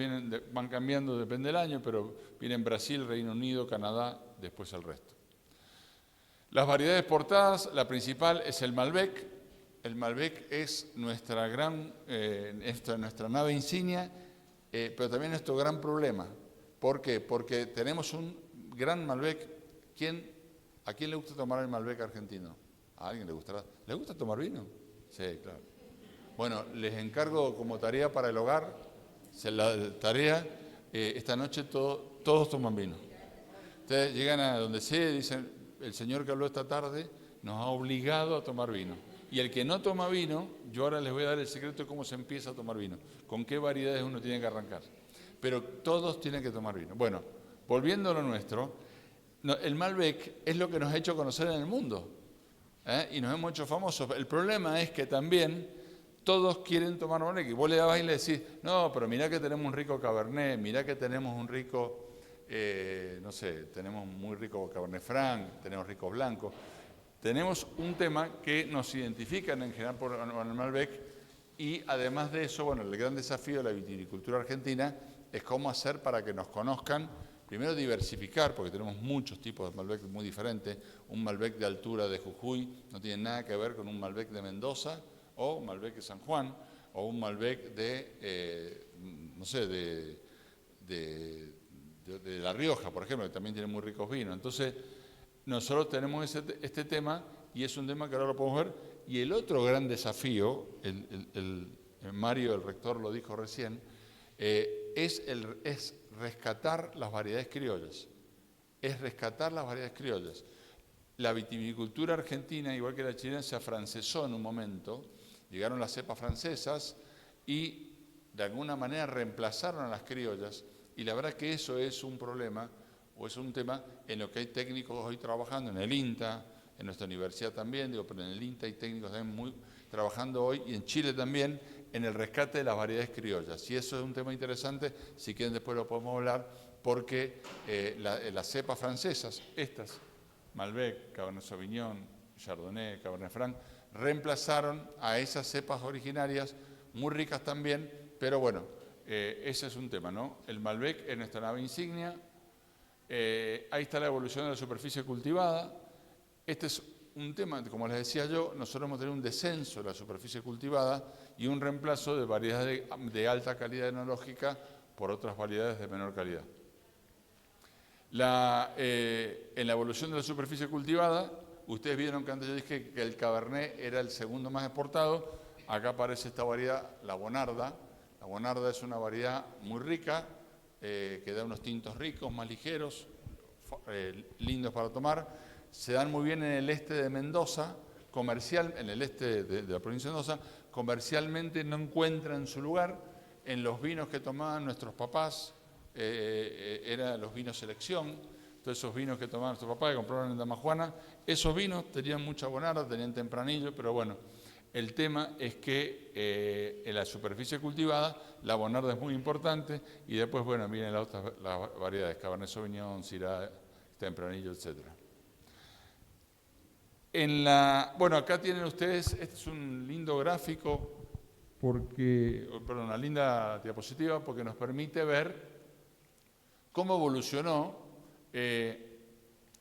van cambiando, depende del año, pero vienen Brasil, Reino Unido, Canadá, después el resto. Las variedades exportadas, la principal es el Malbec el Malbec es nuestra nuestra nave insignia, pero también nuestro gran problema. ¿Por qué? Porque tenemos un gran Malbec. ¿A quién le gusta tomar el Malbec argentino? ¿A alguien le gustará? ¿Le gusta tomar vino? Sí, claro. Bueno, les encargo como tarea para el hogar, la tarea, esta noche todos toman vino. Ustedes llegan a donde sea y dicen, el señor que habló esta tarde nos ha obligado a tomar vino. Y el que no toma vino, yo ahora les voy a dar el secreto de cómo se empieza a tomar vino, con qué variedades uno tiene que arrancar. Pero todos tienen que tomar vino. Bueno, volviendo a lo nuestro, el Malbec es lo que nos ha hecho conocer en el mundo, y nos hemos hecho famosos. El problema es que también todos quieren tomar Malbec. Y vos le dabas y le decís, no, pero mirá que tenemos un rico Cabernet, mirá que tenemos un rico, no sé, tenemos muy rico Cabernet Franc, tenemos ricos blancos. Tenemos un tema que nos identifican en general por el Malbec, y además de eso, bueno, el gran desafío de la vitivinicultura argentina es cómo hacer para que nos conozcan. Primero, diversificar, porque tenemos muchos tipos de Malbec muy diferentes. Un Malbec de altura de Jujuy no tiene nada que ver con un Malbec de Mendoza, o un Malbec de San Juan, o un Malbec de, no sé, de La Rioja, por ejemplo, que también tiene muy ricos vinos. Entonces, nosotros tenemos este tema, y es un tema que ahora lo podemos ver. Y el otro gran desafío, Mario, el rector, lo dijo recién, es rescatar las variedades criollas. Es rescatar las variedades criollas. La vitivinicultura argentina, igual que la chilena, se afrancesó en un momento. Llegaron las cepas francesas y de alguna manera reemplazaron a las criollas. Y la verdad que eso es un problema, o es un tema en lo que hay técnicos hoy trabajando en el INTA, en nuestra universidad también, pero en el INTA hay técnicos también trabajando hoy, y en Chile también, en el rescate de las variedades criollas. Y eso es un tema interesante, si quieren después lo podemos hablar, porque las cepas francesas, estas, Malbec, Cabernet Sauvignon, Chardonnay, Cabernet Franc, reemplazaron a esas cepas originarias, muy ricas también, pero bueno, ese es un tema, ¿no? El Malbec es nuestra nave insignia. Ahí está la evolución de la superficie cultivada. Este es un tema, como les decía yo, nosotros hemos tenido un descenso de la superficie cultivada y un reemplazo de variedades de alta calidad enológica por otras variedades de menor calidad. En la evolución de la superficie cultivada, ustedes vieron que antes yo dije que el Cabernet era el segundo más exportado. Acá aparece esta variedad, la Bonarda. La Bonarda es una variedad muy rica, que da unos tintos ricos, más ligeros, lindos para tomar. Se dan muy bien en el este de Mendoza, en el este de la provincia de Mendoza. Comercialmente no encuentran su lugar. En los vinos que tomaban nuestros papás, eran los vinos selección. Entonces esos vinos que tomaban nuestros papás, que compraron en Damajuana, esos vinos tenían mucha Bonarda, tenían tempranillo, pero bueno, el tema es que en la superficie cultivada la Bonarda es muy importante, y después, bueno, vienen las variedades, Cabernet Sauvignon, Syrah, tempranillo, etc. Bueno, acá tienen ustedes, este es un lindo gráfico, una linda diapositiva, porque nos permite ver cómo evolucionó. En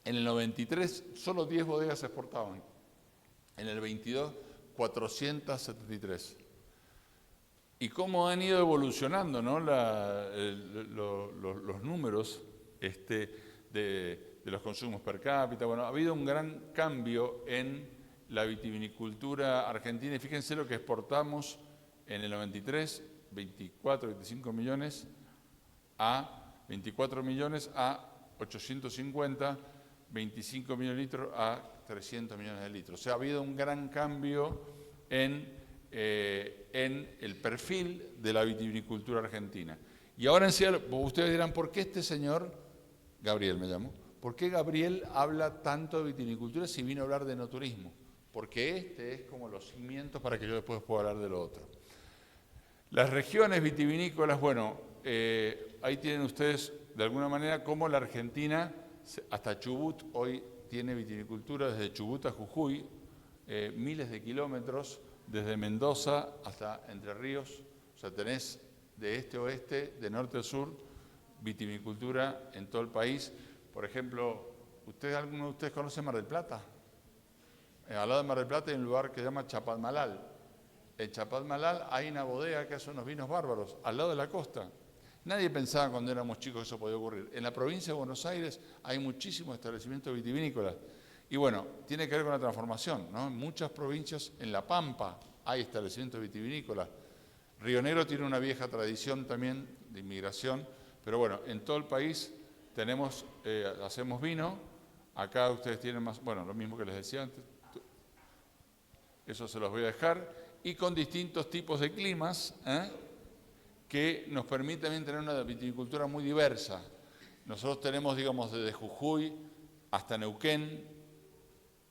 el 93 solo 10 bodegas se exportaban, en el 22 473. Y cómo han ido evolucionando, ¿no? Los números de los consumos per cápita. Bueno, ha habido un gran cambio en la vitivinicultura argentina, y fíjense lo que exportamos en el 93, 25 millones a 850, 25 millones de litros a 300 millones de litros. O sea, ha habido un gran cambio en el perfil de la vitivinicultura argentina. Y ahora ustedes dirán, ¿por qué este señor, Gabriel me llamo, por qué Gabriel habla tanto de vitivinicultura si vino a hablar de enoturismo? Porque este es como los cimientos para que yo después pueda hablar de lo otro. Las regiones vitivinícolas, bueno, ahí tienen ustedes de alguna manera cómo la Argentina, hasta Chubut, hoy tiene vitivinicultura desde Chubut a Jujuy, miles de kilómetros, desde Mendoza hasta Entre Ríos. O sea, tenés de este a oeste, de norte a sur, vitivinicultura en todo el país. Por ejemplo, ¿alguno de ustedes conoce Mar del Plata? al lado de Mar del Plata hay un lugar que se llama Chapadmalal. En Chapadmalal hay una bodega que hace unos vinos bárbaros, al lado de la costa. Nadie pensaba cuando éramos chicos que eso podía ocurrir. En la provincia de Buenos Aires hay muchísimos establecimientos vitivinícolas. Y bueno, tiene que ver con la transformación, ¿no? En muchas provincias, en La Pampa, hay establecimientos vitivinícolas. Río Negro tiene una vieja tradición también de inmigración, pero bueno, en todo el país hacemos vino. Acá ustedes tienen más, bueno, lo mismo que les decía antes. Eso se los voy a dejar. Y con distintos tipos de climas, que nos permiten también tener una viticultura muy diversa. Nosotros tenemos, digamos, desde Jujuy hasta Neuquén,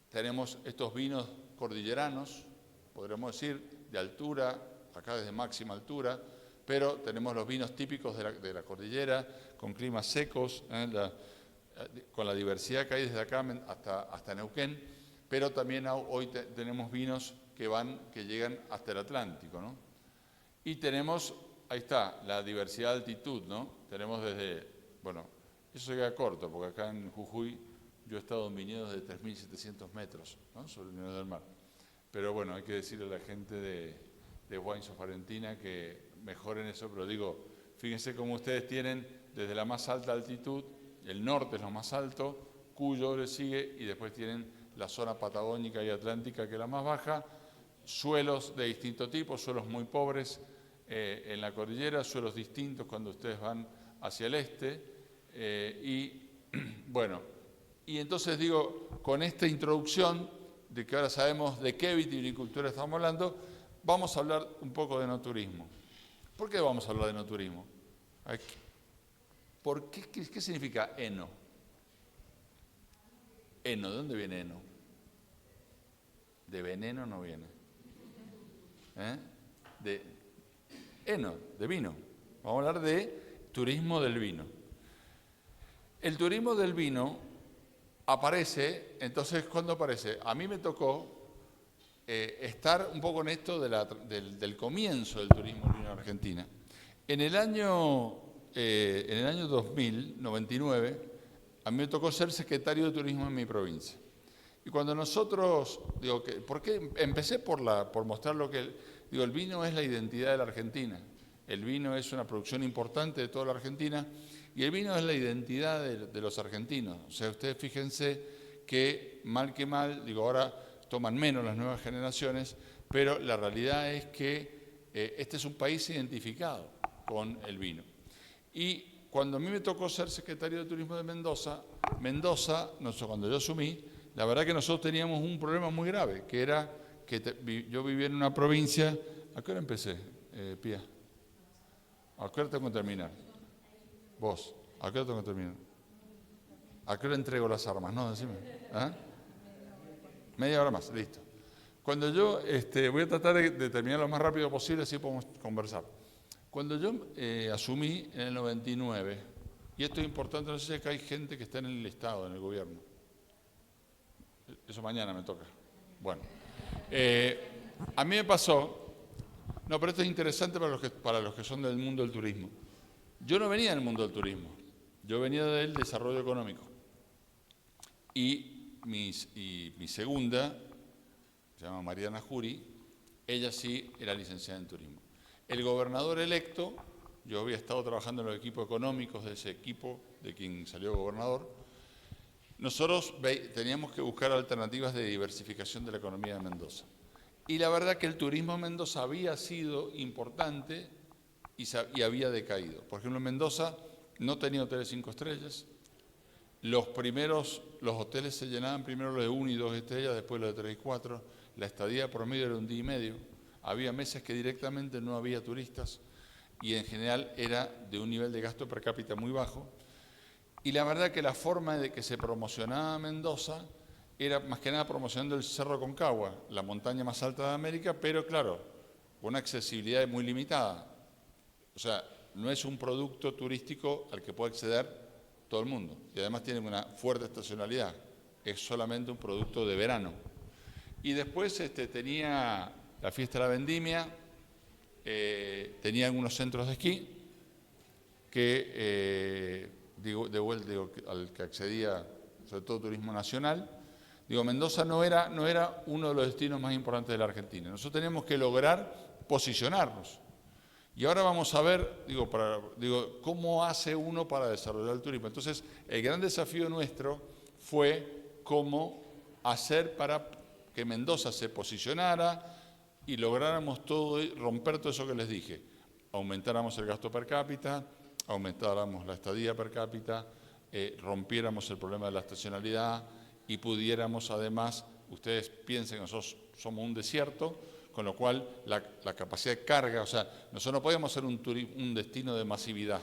tenemos estos vinos cordilleranos, podríamos decir, de altura, acá desde máxima altura, pero tenemos los vinos típicos de la cordillera, con climas secos, con la diversidad que hay desde acá hasta Neuquén, pero también hoy tenemos vinos que llegan hasta el Atlántico, ¿no? Y tenemos, ahí está, la diversidad de altitud, ¿no? Tenemos desde, bueno, eso se queda corto, porque acá en Jujuy yo he estado en viñedos de 3.700 metros, ¿no? Sobre el nivel del mar. Pero bueno, hay que decirle a la gente de Wines of Argentina que mejoren eso, pero digo, fíjense cómo ustedes tienen desde la más alta altitud, el norte es lo más alto, Cuyo le sigue, y después tienen la zona patagónica y atlántica, que es la más baja, suelos de distinto tipo, suelos muy pobres en la cordillera, suelos distintos cuando ustedes van hacia el este, y bueno, y entonces digo, con esta introducción de que ahora sabemos de qué vitivinicultura estamos hablando, vamos a hablar un poco de enoturismo. ¿Por qué vamos a hablar de enoturismo? ¿Qué significa eno? Eno, ¿de dónde viene eno? De veneno no viene. De eno, de vino. Vamos a hablar de turismo del vino. El turismo del vino aparece, entonces, ¿cuándo aparece? A mí me tocó estar un poco en esto del comienzo del turismo del vino en Argentina. En el año 2000, 99, a mí me tocó ser secretario de turismo en mi provincia. Y cuando nosotros, ¿por qué? Empecé por mostrar lo que, el vino es la identidad de la Argentina. El vino es una producción importante de toda la Argentina y el vino es la identidad de los argentinos. O sea, ustedes fíjense que mal, ahora toman menos las nuevas generaciones, pero la realidad es que este es un país identificado con el vino. Y cuando a mí me tocó ser secretario de Turismo de Mendoza, cuando yo asumí, la verdad que nosotros teníamos un problema muy grave, que era que yo vivía en una provincia. ¿A qué hora empecé, Pía? ¿A qué hora tengo que terminar? Vos, ¿a qué hora tengo que terminar? ¿A qué hora entrego las armas? No, decime. Media hora más, listo. Cuando yo, voy a tratar de terminar lo más rápido posible, así podemos conversar. Cuando yo asumí en el 99, y esto es importante, no sé si es que hay gente que está en el Estado, en el gobierno. Eso mañana me toca. Bueno, a mí me pasó, no, pero esto es interesante para los que son del mundo del turismo. Yo no venía del mundo del turismo, yo venía del desarrollo económico. Y mi segunda, se llama Mariana Jury, ella sí era licenciada en turismo. El gobernador electo, yo había estado trabajando en los equipos económicos de ese equipo, de quien salió gobernador. Nosotros teníamos que buscar alternativas de diversificación de la economía de Mendoza. Y la verdad que el turismo en Mendoza había sido importante y había decaído. Por ejemplo, en Mendoza no tenía hoteles 5 estrellas. Los hoteles se llenaban primero los de 1 y 2 estrellas, después los de 3 y 4. La estadía promedio era 1 día y medio. Había meses que directamente no había turistas y en general era de un nivel de gasto per cápita muy bajo. Y la verdad que la forma de que se promocionaba Mendoza era más que nada promocionando el Cerro Aconcagua, la montaña más alta de América, pero claro, con una accesibilidad muy limitada. O sea, no es un producto turístico al que puede acceder todo el mundo. Y además tiene una fuerte estacionalidad. Es solamente un producto de verano. Y después tenía la fiesta de la vendimia, tenía algunos centros de esquí que, al que accedía sobre todo turismo nacional. Digo, Mendoza no era uno de los destinos más importantes de la Argentina. Nosotros teníamos que lograr posicionarnos. Y ahora vamos a ver, cómo hace uno para desarrollar el turismo. Entonces, el gran desafío nuestro fue cómo hacer para que Mendoza se posicionara y lográramos romper todo eso que les dije. Aumentáramos el gasto per cápita, aumentáramos la estadía per cápita, rompiéramos el problema de la estacionalidad y pudiéramos además, ustedes piensen que nosotros somos un desierto, con lo cual la capacidad de carga, o sea, nosotros no podemos ser un destino de masividad,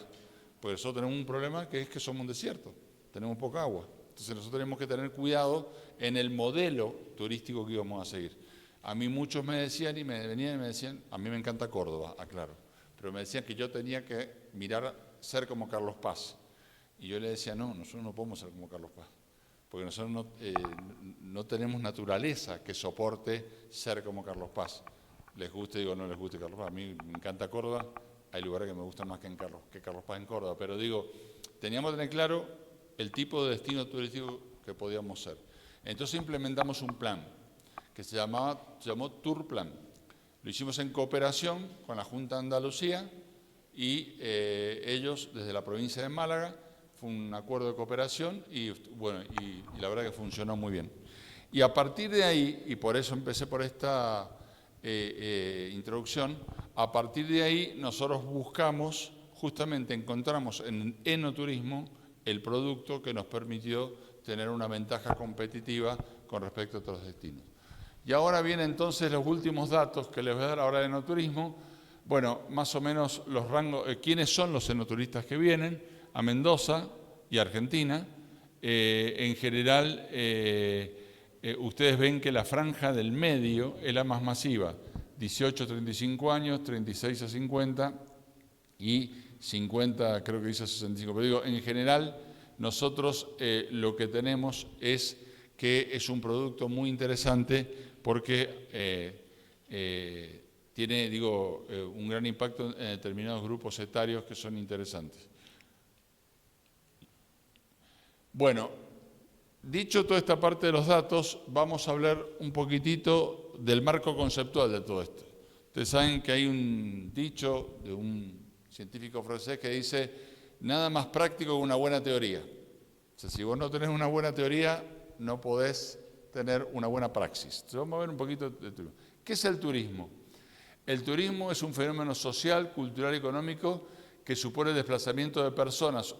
porque nosotros tenemos un problema que es que somos un desierto, tenemos poca agua. Entonces nosotros tenemos que tener cuidado en el modelo turístico que íbamos a seguir. A mí muchos me decían y me venían y me decían, a mí me encanta Córdoba, aclaro, pero me decían que yo tenía que ser como Carlos Paz. Y yo le decía, no, nosotros no podemos ser como Carlos Paz, porque nosotros no tenemos naturaleza que soporte ser como Carlos Paz. Les guste, digo, no les guste Carlos Paz. A mí me encanta Córdoba, hay lugares que me gustan más que Carlos Paz en Córdoba, pero digo, teníamos que tener claro el tipo de destino turístico que podíamos ser. Entonces implementamos un plan que se llamó Tour Plan. Lo hicimos en cooperación con la Junta de Andalucía y ellos desde la provincia de Málaga. Fue un acuerdo de cooperación y la verdad que funcionó muy bien. Y a partir de ahí, y por eso empecé por esta introducción, a partir de ahí nosotros buscamos, justamente encontramos en enoturismo el producto que nos permitió tener una ventaja competitiva con respecto a otros destinos. Y ahora vienen entonces los últimos datos que les voy a dar ahora de enoturismo. Bueno, más o menos los rangos, quiénes son los enoturistas que vienen a Mendoza y Argentina. En general, ustedes ven que la franja del medio es la más masiva, 18 a 35 años, 36 a 50 y 50 creo que dice 65. Pero digo, en general, nosotros lo que tenemos es que es un producto muy interesante porque tiene, un gran impacto en determinados grupos etarios que son interesantes. Bueno, dicho toda esta parte de los datos, vamos a hablar un poquitito del marco conceptual de todo esto. Ustedes saben que hay un dicho de un científico francés que dice, nada más práctico que una buena teoría. O sea, si vos no tenés una buena teoría, no podés tener una buena praxis. Entonces vamos a ver un poquito de turismo. ¿Qué es el turismo? El turismo es un fenómeno social, cultural y económico que supone el desplazamiento de personas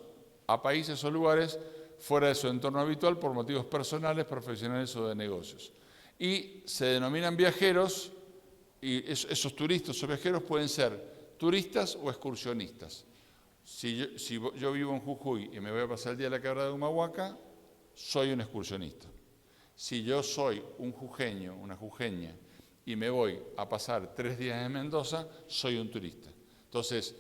a países o lugares fuera de su entorno habitual por motivos personales, profesionales o de negocios. Y se denominan viajeros, y esos turistas o viajeros pueden ser turistas o excursionistas. Si yo vivo en Jujuy y me voy a pasar el día a la quebrada de Humahuaca, soy un excursionista. Si yo soy un jujeño, una jujeña, y me voy a pasar 3 días en Mendoza, soy un turista. Entonces,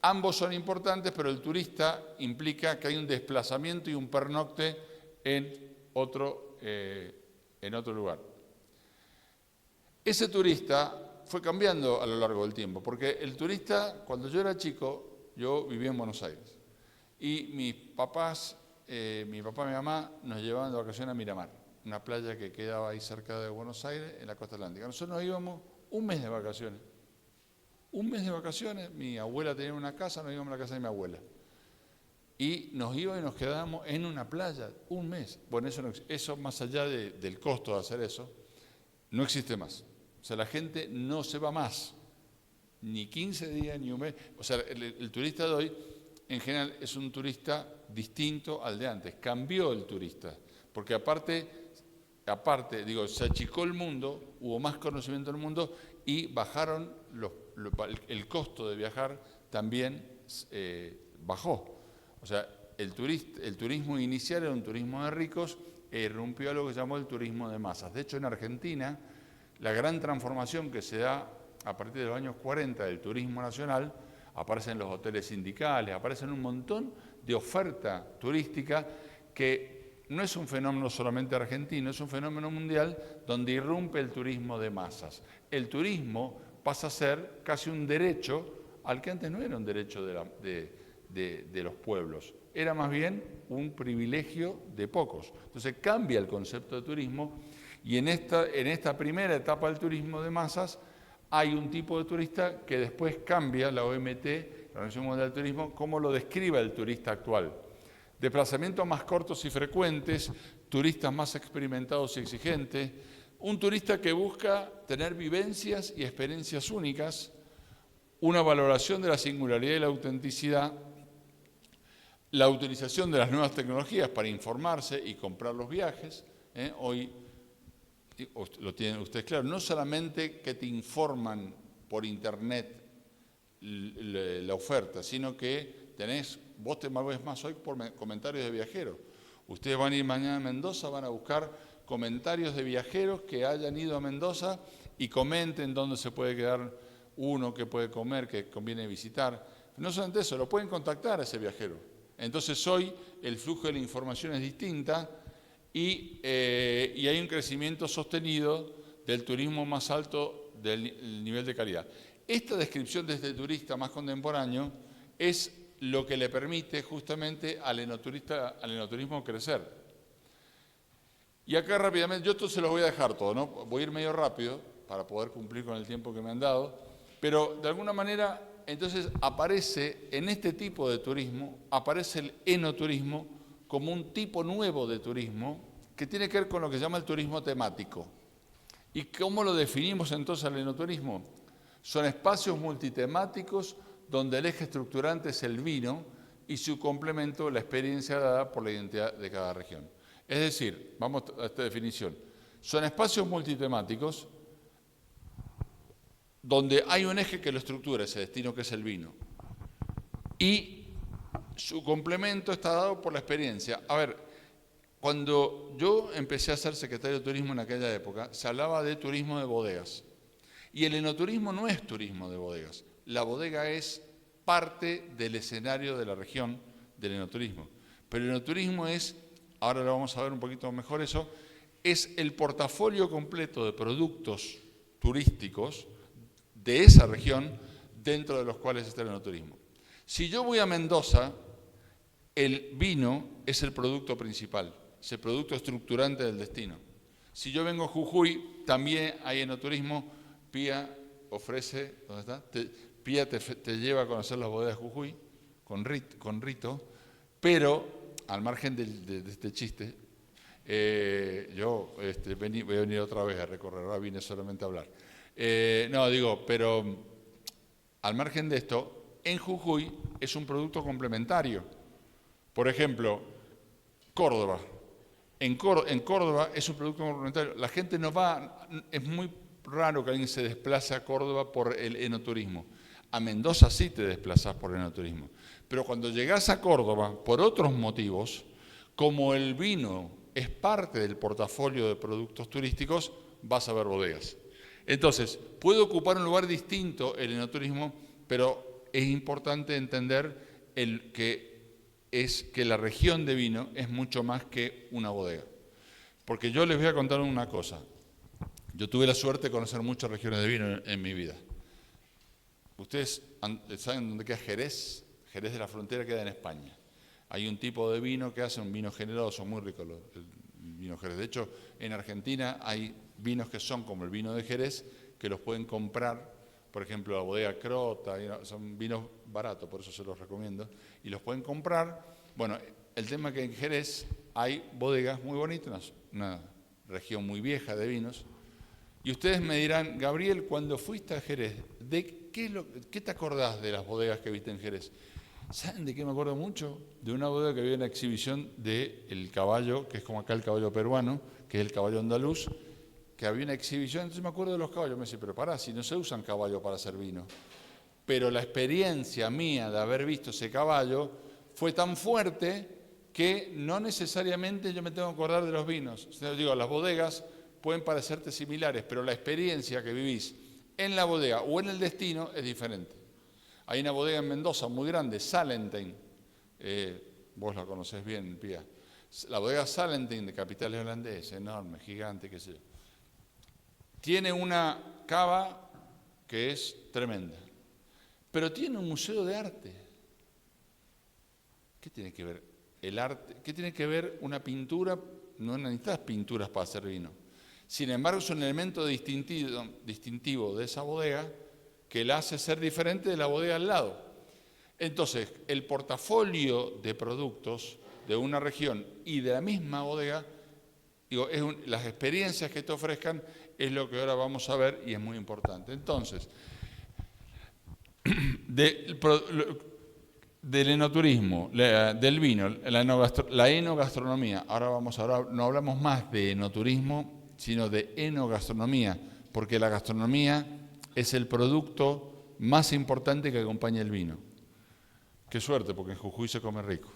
ambos son importantes, pero el turista implica que hay un desplazamiento y un pernocte en otro lugar. Ese turista fue cambiando a lo largo del tiempo, porque el turista, cuando yo era chico, yo vivía en Buenos Aires, y mi papá y mi mamá nos llevaban de vacaciones a Miramar, una playa que quedaba ahí cerca de Buenos Aires, en la costa atlántica. Nosotros nos íbamos un mes de vacaciones. Un mes de vacaciones, mi abuela tenía una casa, nos íbamos a la casa de mi abuela. Y nos íbamos y nos quedábamos en una playa, un mes. Bueno, eso más allá del costo de hacer eso, no existe más. O sea, la gente no se va más, ni 15 días, ni un mes. O sea, el turista de hoy, en general, es un turista distinto al de antes. Cambió el turista, porque aparte, se achicó el mundo, hubo más conocimiento del mundo y bajaron el costo de viajar también bajó. O sea, el turismo inicial era un turismo de ricos e irrumpió a lo que se llamó el turismo de masas. De hecho, en Argentina, la gran transformación que se da a partir de los años 40 del turismo nacional, aparecen los hoteles sindicales, aparecen un montón de oferta turística que no es un fenómeno solamente argentino, es un fenómeno mundial donde irrumpe el turismo de masas. El turismo pasa a ser casi un derecho al que antes no era un derecho de los pueblos. era más bien un privilegio de pocos. Entonces cambia el concepto de turismo y en esta primera etapa del turismo de masas hay un tipo de turista que después cambia la OMT, la Organización Mundial del Turismo, cómo lo describe el turista actual. Desplazamientos más cortos y frecuentes, turistas más experimentados y exigentes, un turista que busca tener vivencias y experiencias únicas, una valoración de la singularidad y la autenticidad, la utilización de las nuevas tecnologías para informarse y comprar los viajes. Hoy lo tienen ustedes claro, no solamente que te informan por internet la oferta, sino que vos te movés más hoy por comentarios de viajeros. Ustedes van a ir mañana a Mendoza, van a buscar comentarios de viajeros que hayan ido a Mendoza y comenten dónde se puede quedar uno, qué puede comer, qué conviene visitar. No solamente eso, lo pueden contactar a ese viajero. Entonces hoy el flujo de la información es distinta y hay un crecimiento sostenido del turismo más alto del nivel de calidad. Esta descripción de este turista más contemporáneo es lo que le permite justamente al enoturismo crecer. Y acá rápidamente, yo esto se los voy a dejar todo, ¿no? Voy a ir medio rápido para poder cumplir con el tiempo que me han dado, pero de alguna manera entonces aparece en este tipo de turismo, aparece el enoturismo como un tipo nuevo de turismo que tiene que ver con lo que se llama el turismo temático. ¿Y cómo lo definimos entonces al enoturismo? Son espacios multitemáticos donde el eje estructurante es el vino y su complemento la experiencia dada por la identidad de cada región. Es decir, vamos a esta definición, son espacios multitemáticos donde hay un eje que lo estructura, ese destino que es el vino, y su complemento está dado por la experiencia. A ver, cuando yo empecé a ser secretario de turismo en aquella época, se hablaba de turismo de bodegas, y el enoturismo no es turismo de bodegas, la bodega es parte del escenario de la región del enoturismo, pero el enoturismo es, ahora lo vamos a ver un poquito mejor eso, es el portafolio completo de productos turísticos de esa región dentro de los cuales está el enoturismo. Si yo voy a Mendoza, el vino es el producto principal, es el producto estructurante del destino. Si yo vengo a Jujuy, también hay enoturismo, Pía ofrece, ¿dónde está? Pía te lleva a conocer las bodegas de Jujuy con Rito, pero al margen de este chiste, yo voy a venir otra vez a recorrer, ahora vine solamente a hablar. Pero al margen de esto, en Jujuy es un producto complementario. Por ejemplo, Córdoba. En Córdoba es un producto complementario. La gente no va, es muy raro que alguien se desplace a Córdoba por el enoturismo. A Mendoza sí te desplazás por el enoturismo. Pero cuando llegás a Córdoba, por otros motivos, como el vino es parte del portafolio de productos turísticos, vas a ver bodegas. Entonces, puede ocupar un lugar distinto el enoturismo, pero es importante entender que la región de vino es mucho más que una bodega. Porque yo les voy a contar una cosa. Yo tuve la suerte de conocer muchas regiones de vino en mi vida. ¿Ustedes saben dónde queda Jerez? Jerez de la Frontera queda en España. Hay un tipo de vino que hace un vino generoso, muy rico el vino Jerez. De hecho, en Argentina hay vinos que son como el vino de Jerez, que los pueden comprar, por ejemplo, la bodega Crota, son vinos baratos, por eso se los recomiendo, y los pueden comprar. Bueno, el tema es que en Jerez hay bodegas muy bonitas, una región muy vieja de vinos, y ustedes me dirán, Gabriel, cuando fuiste a Jerez, ¿qué te acordás de las bodegas que viste en Jerez? ¿Saben de qué me acuerdo mucho? De una bodega que había en la exhibición del caballo, que es como acá el caballo peruano, que es el caballo andaluz, que había una exhibición, entonces me acuerdo de los caballos, me dice, pero pará, si no se usan caballos para hacer vino. Pero la experiencia mía de haber visto ese caballo fue tan fuerte que no necesariamente yo me tengo que acordar de los vinos. O sea, digo, las bodegas pueden parecerte similares, pero la experiencia que vivís en la bodega o en el destino es diferente. Hay una bodega en Mendoza muy grande, Salentin, vos la conocés bien, Pía. La bodega Salentin de Capital Holandés, enorme, gigante, qué sé yo. Tiene una cava que es tremenda, pero tiene un museo de arte. ¿Qué tiene que ver el arte? ¿Qué tiene que ver una pintura? No necesitas pinturas para hacer vino. Sin embargo, es un elemento distintivo de esa bodega que la hace ser diferente de la bodega al lado. Entonces, el portafolio de productos de una región y de la misma bodega, digo, las experiencias que te ofrezcan es lo que ahora vamos a ver y es muy importante. Entonces, del enoturismo, del vino, la enogastronomía, ahora no hablamos más de enoturismo, sino de enogastronomía, porque la gastronomía es el producto más importante que acompaña el vino. Qué suerte, porque en Jujuy se come rico.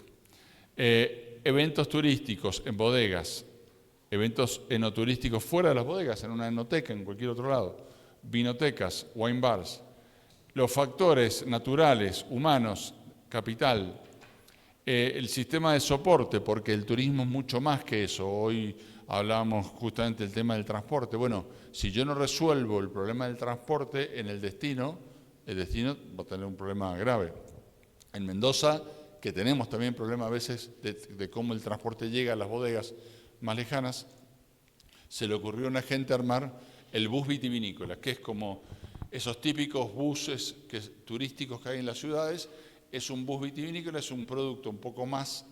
Eventos turísticos en bodegas, eventos enoturísticos fuera de las bodegas, en una enoteca, en cualquier otro lado, vinotecas, wine bars, los factores naturales, humanos, capital, el sistema de soporte, porque el turismo es mucho más que eso. Hoy hablábamos justamente del tema del transporte. Bueno, si yo no resuelvo el problema del transporte en el destino va a tener un problema grave. En Mendoza, que tenemos también problemas a veces de cómo el transporte llega a las bodegas más lejanas, se le ocurrió a una gente armar el bus vitivinícola, que es como esos típicos buses turísticos que hay en las ciudades. Es un bus vitivinícola, es un producto un poco más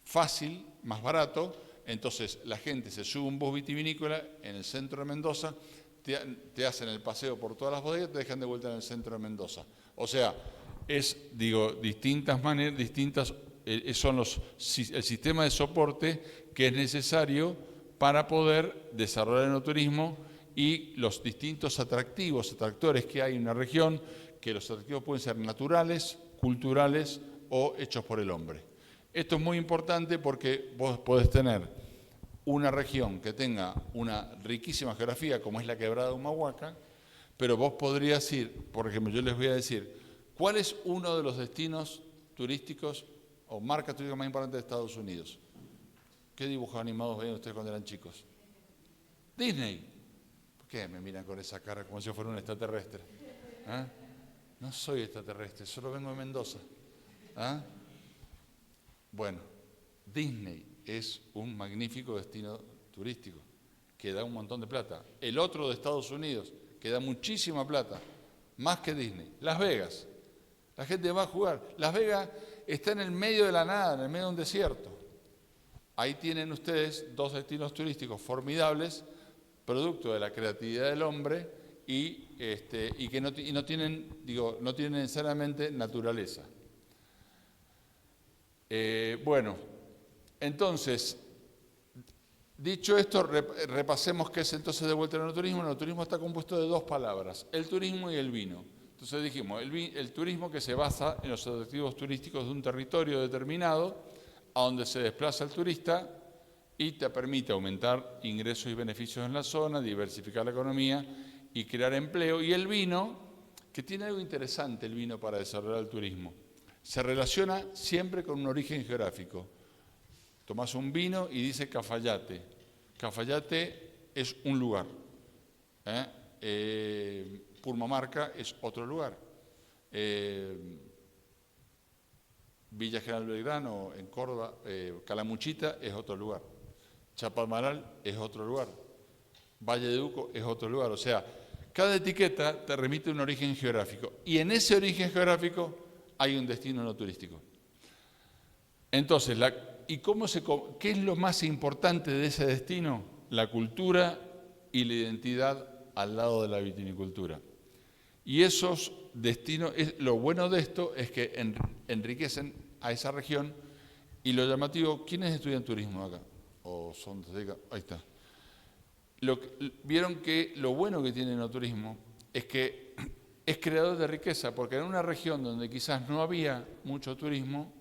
fácil, más barato. Entonces la gente se sube a un bus vitivinícola en el centro de Mendoza, te hacen el paseo por todas las bodegas, te dejan de vuelta en el centro de Mendoza. O sea, distintas maneras, son el sistema de soporte que es necesario para poder desarrollar el enoturismo y los distintos atractores que hay en una región, que los atractivos pueden ser naturales, culturales o hechos por el hombre. Esto es muy importante porque vos podés tener una región que tenga una riquísima geografía, como es la Quebrada de Humahuaca, pero vos podrías ir, por ejemplo, yo les voy a decir, ¿cuál es uno de los destinos turísticos o marcas turísticas más importantes de Estados Unidos? ¿Qué dibujos animados veían ustedes cuando eran chicos? Disney. ¿Por qué me miran con esa cara como si yo fuera un extraterrestre? ¿Ah? No soy extraterrestre, solo vengo de Mendoza. ¿Ah? Bueno, Disney es un magnífico destino turístico que da un montón de plata. El otro de Estados Unidos, que da muchísima plata, más que Disney, Las Vegas. La gente va a jugar. Las Vegas está en el medio de la nada, en el medio de un desierto. Ahí tienen ustedes dos destinos turísticos formidables, producto de la creatividad del hombre y que no tienen necesariamente naturaleza. Bueno, entonces, dicho esto, repasemos qué es entonces de vuelta el enoturismo. El enoturismo está compuesto de dos palabras, el turismo y el vino. Entonces dijimos, el turismo que se basa en los atractivos turísticos de un territorio determinado, a donde se desplaza el turista y te permite aumentar ingresos y beneficios en la zona, diversificar la economía y crear empleo. Y el vino, que tiene algo interesante el vino para desarrollar el turismo, se relaciona siempre con un origen geográfico. Tomás un vino y dice Cafayate. Cafayate es un lugar. Purmamarca es otro lugar. Villa General Belgrano en Córdoba, Calamuchita es otro lugar. Chapadmalal es otro lugar. Valle de Uco es otro lugar. O sea, cada etiqueta te remite a un origen geográfico. Y en ese origen geográfico hay un destino no turístico. Entonces, ¿qué es lo más importante de ese destino? La cultura y la identidad al lado de la vitivinicultura. Y esos destinos, lo bueno de esto es que enriquecen a esa región y lo llamativo, ¿quiénes estudian turismo acá? Ahí está. Vieron que lo bueno que tiene el enoturismo es que es creador de riqueza, porque en una región donde quizás no había mucho turismo,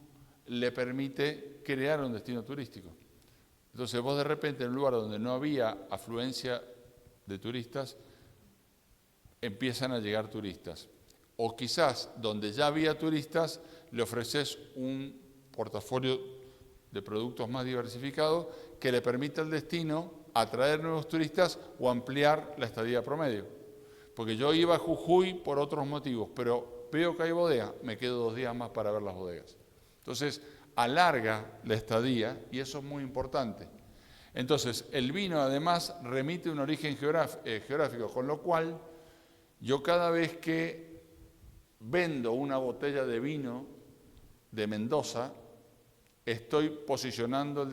le permite crear un destino turístico. Entonces vos de repente en un lugar donde no había afluencia de turistas, empiezan a llegar turistas. O quizás donde ya había turistas, le ofreces un portafolio de productos más diversificado que le permita al destino atraer nuevos turistas o ampliar la estadía promedio. Porque yo iba a Jujuy por otros motivos, pero veo que hay bodega, me quedo 2 días más para ver las bodegas. Entonces, alarga la estadía y eso es muy importante. Entonces, el vino además remite un origen geográfico, con lo cual yo cada vez que vendo una botella de vino de Mendoza, estoy posicionando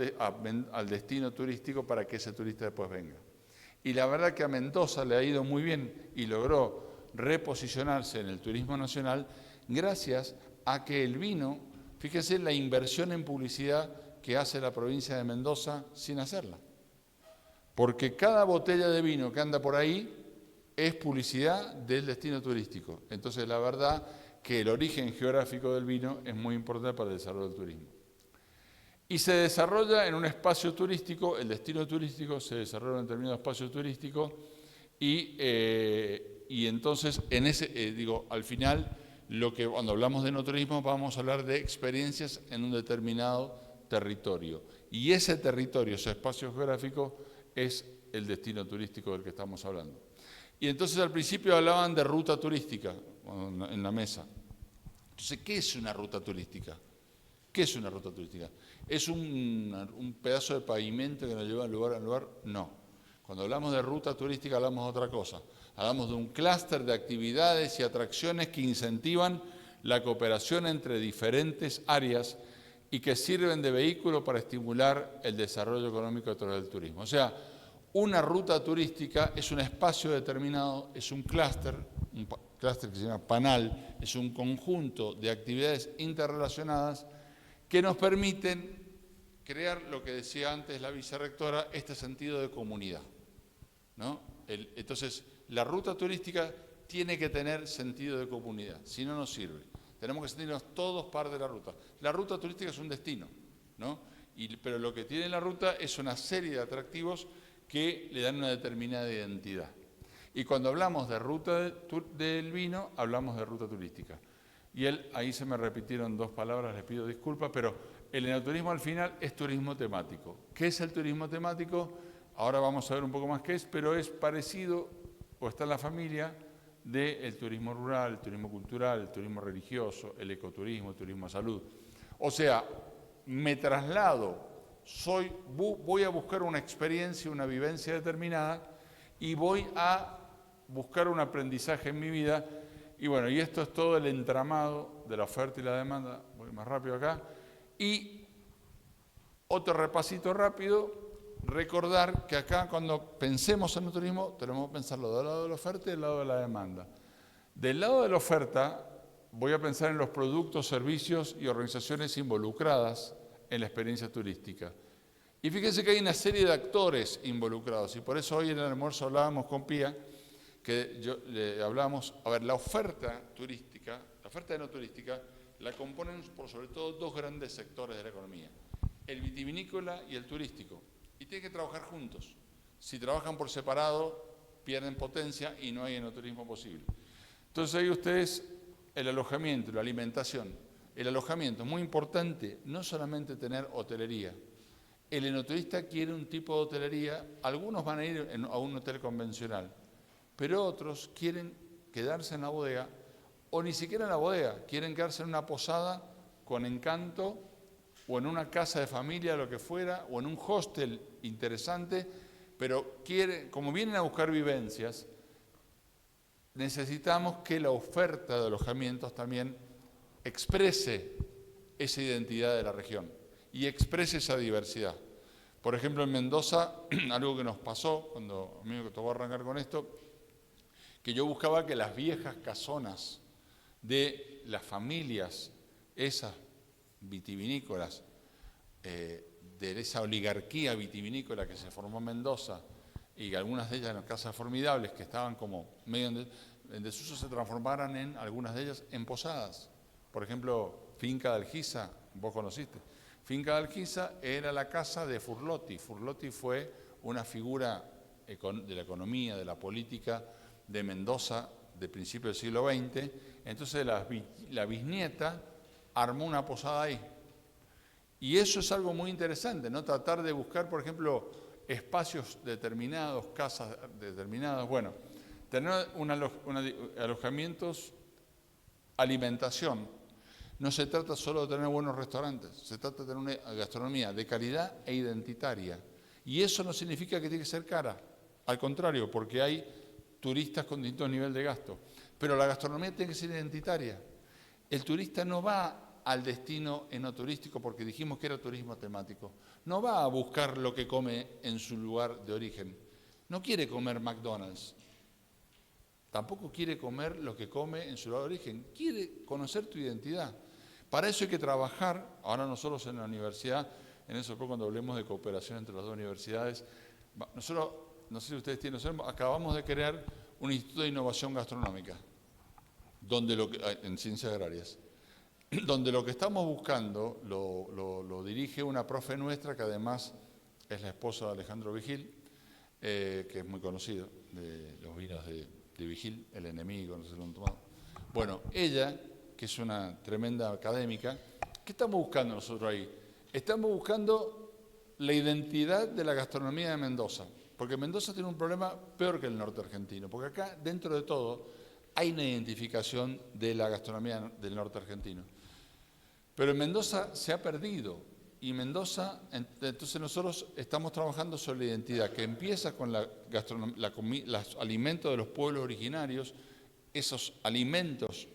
al destino turístico para que ese turista después venga. Y la verdad que a Mendoza le ha ido muy bien y logró reposicionarse en el turismo nacional gracias a que el vino, fíjense la inversión en publicidad que hace la provincia de Mendoza sin hacerla. Porque cada botella de vino que anda por ahí es publicidad del destino turístico. Entonces la verdad que el origen geográfico del vino es muy importante para el desarrollo del turismo. Y se desarrolla en un espacio turístico, el destino turístico se desarrolla en un determinado espacio turístico y entonces en ese, al final, cuando hablamos de enoturismo vamos a hablar de experiencias en un determinado territorio. Y ese territorio, ese espacio geográfico, es el destino turístico del que estamos hablando. Y entonces al principio hablaban de ruta turística en la mesa. Entonces, ¿qué es una ruta turística? ¿Qué es una ruta turística? ¿Es un pedazo de pavimento que nos lleva de lugar a lugar? No. Cuando hablamos de ruta turística hablamos de otra cosa. Hablamos de un clúster de actividades y atracciones que incentivan la cooperación entre diferentes áreas y que sirven de vehículo para estimular el desarrollo económico a través del turismo. O sea, una ruta turística es un espacio determinado, es un clúster que se llama PANAL, es un conjunto de actividades interrelacionadas que nos permiten crear, lo que decía antes la vicerrectora, este sentido de comunidad, ¿no? Entonces, la ruta turística tiene que tener sentido de comunidad, si no nos sirve. Tenemos que sentirnos todos parte de la ruta. La ruta turística es un destino, ¿no? Pero lo que tiene la ruta es una serie de atractivos que le dan una determinada identidad. Y cuando hablamos de ruta del vino, hablamos de ruta turística. Y ahí se me repitieron dos palabras, les pido disculpas, pero el enoturismo al final es turismo temático. ¿Qué es el turismo temático? Ahora vamos a ver un poco más qué es, pero es parecido, o está en la familia, del turismo rural, el turismo cultural, el turismo religioso, el ecoturismo, el turismo de salud. O sea, me traslado, voy a buscar una experiencia, una vivencia determinada y voy a buscar un aprendizaje en mi vida. Y bueno, y esto es todo el entramado de la oferta y la demanda. Voy más rápido acá. Y otro repasito rápido, recordar que acá cuando pensemos en el turismo tenemos que pensarlo del lado de la oferta y del lado de la demanda. Del lado de la oferta voy a pensar en los productos, servicios y organizaciones involucradas en la experiencia turística. Y fíjense que hay una serie de actores involucrados y por eso hoy en el almuerzo hablábamos con Pía, que hablamos, la oferta turística, la oferta enoturística, la componen por sobre todo dos grandes sectores de la economía, el vitivinícola y el turístico. Y tienen que trabajar juntos. Si trabajan por separado, pierden potencia y no hay enoturismo posible. Entonces ahí ustedes, el alojamiento, la alimentación. El alojamiento, muy importante, no solamente tener hotelería. El enoturista quiere un tipo de hotelería, algunos van a ir a un hotel convencional, pero otros quieren quedarse en la bodega, o ni siquiera en la bodega, quieren quedarse en una posada con encanto, o en una casa de familia, lo que fuera, o en un hostel interesante, pero como vienen a buscar vivencias, necesitamos que la oferta de alojamientos también exprese esa identidad de la región y exprese esa diversidad. Por ejemplo, en Mendoza, algo que nos pasó cuando a mí me tocó arrancar con esto, que yo buscaba que las viejas casonas de las familias, esas vitivinícolas, de esa oligarquía vitivinícola que se formó en Mendoza, y algunas de ellas eran casas formidables que estaban como medio en desuso, se transformaran en, algunas de ellas, en posadas. Por ejemplo, Finca de Algiza, vos conociste. Finca de Algiza era la casa de Furlotti. Furlotti fue una figura de la economía, de la política de Mendoza de principios del siglo XX. Entonces la bisnieta armó una posada ahí. Y eso es algo muy interesante, ¿no? Tratar de buscar, por ejemplo, espacios determinados, casas determinadas. Bueno, tener alojamientos, alimentación. no se trata solo de tener buenos restaurantes, se trata de tener una gastronomía de calidad e identitaria. Y eso no significa que tiene que ser cara, al contrario, porque hay turistas con distintos niveles de gasto. Pero la gastronomía tiene que ser identitaria. El turista no va al destino enoturístico porque dijimos que era turismo temático. No va a buscar lo que come en su lugar de origen. No quiere comer McDonald's. Tampoco quiere comer lo que come en su lugar de origen. Quiere conocer tu identidad. Para eso hay que trabajar. Ahora nosotros en la universidad, en eso cuando hablemos de cooperación entre las dos universidades, nosotros, no sé si ustedes tienen, acabamos de crear un instituto de innovación gastronómica, donde en ciencias agrarias, donde lo que estamos buscando lo dirige una profe nuestra que además es la esposa de Alejandro Vigil, que es muy conocido, de los vinos de Vigil, El Enemigo, no sé si lo han tomado. Bueno, ella, que es una tremenda académica, ¿qué estamos buscando nosotros ahí? Estamos buscando la identidad de la gastronomía de Mendoza, porque Mendoza tiene un problema peor que el norte argentino, porque acá, dentro de todo, hay una identificación de la gastronomía del norte argentino. Pero en Mendoza se ha perdido, y Mendoza, entonces nosotros estamos trabajando sobre la identidad, que empieza con los alimentos de los pueblos originarios, esos alimentos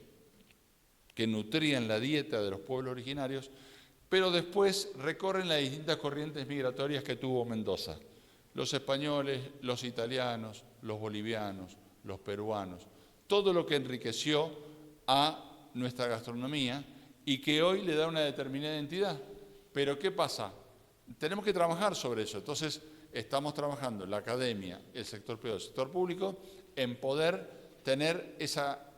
que nutrían la dieta de los pueblos originarios, pero después recorren las distintas corrientes migratorias que tuvo Mendoza. Los españoles, los italianos, los bolivianos, los peruanos, todo lo que enriqueció a nuestra gastronomía y que hoy le da una determinada identidad. Pero ¿qué pasa? Tenemos que trabajar sobre eso. Entonces, estamos trabajando la academia, el sector privado, el sector público, en poder tener esa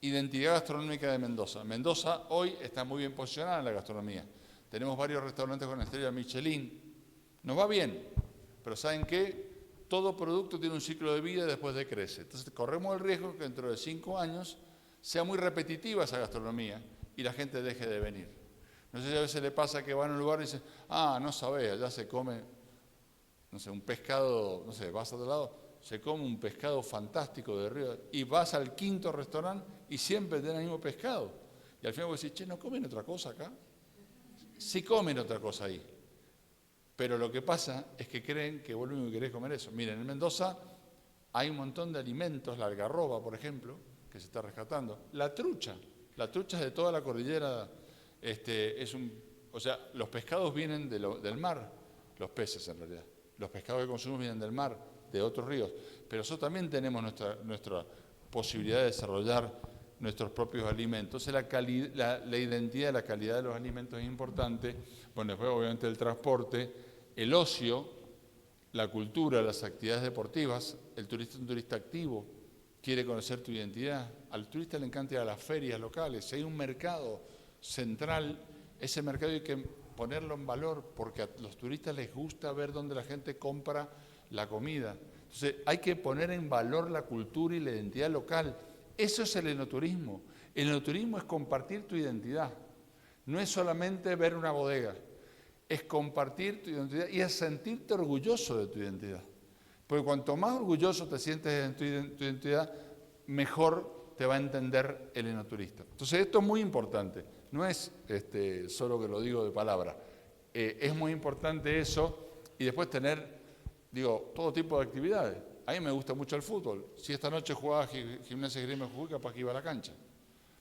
identidad gastronómica de Mendoza. Mendoza hoy está muy bien posicionada en la gastronomía. Tenemos varios restaurantes con estrella Michelin. Nos va bien, pero ¿saben qué? Todo producto tiene un ciclo de vida y después decrece. Entonces, corremos el riesgo que dentro de 5 años sea muy repetitiva esa gastronomía y la gente deje de venir. No sé si a veces le pasa que van a un lugar y dicen, no sabés, allá se come, no sé, un pescado, no sé, vas a otro lado, se come un pescado fantástico de río y vas al 5.º restaurante y siempre tienen el mismo pescado. Y al final vos decís, che, ¿no comen otra cosa acá? Sí comen otra cosa ahí. Pero lo que pasa es que creen que vos lo único que querés comer eso. Miren, en Mendoza hay un montón de alimentos, la algarroba, por ejemplo, que se está rescatando. La trucha es de toda la cordillera. O sea, los pescados vienen del mar, los peces en realidad. Los pescados que consumimos vienen del mar, de otros ríos. Pero nosotros también tenemos nuestra posibilidad de desarrollar nuestros propios alimentos. La identidad, la calidad de los alimentos es importante. Bueno, después obviamente el transporte, el ocio, la cultura, las actividades deportivas. El turista es un turista activo, quiere conocer tu identidad. Al turista le encanta ir a las ferias locales. Si hay un mercado central, ese mercado hay que ponerlo en valor porque a los turistas les gusta ver dónde la gente compra la comida. Entonces hay que poner en valor la cultura y la identidad local. Eso es el enoturismo. El enoturismo es compartir tu identidad. No es solamente ver una bodega, es compartir tu identidad y es sentirte orgulloso de tu identidad. Porque cuanto más orgulloso te sientes de tu identidad, mejor te va a entender el enoturista. Entonces esto es muy importante. No es solo que lo digo de palabra. Es muy importante eso y después tener, todo tipo de actividades. A mí me gusta mucho el fútbol. Si esta noche jugaba Gimnasia Grima Jujuy, capaz que iba a la cancha,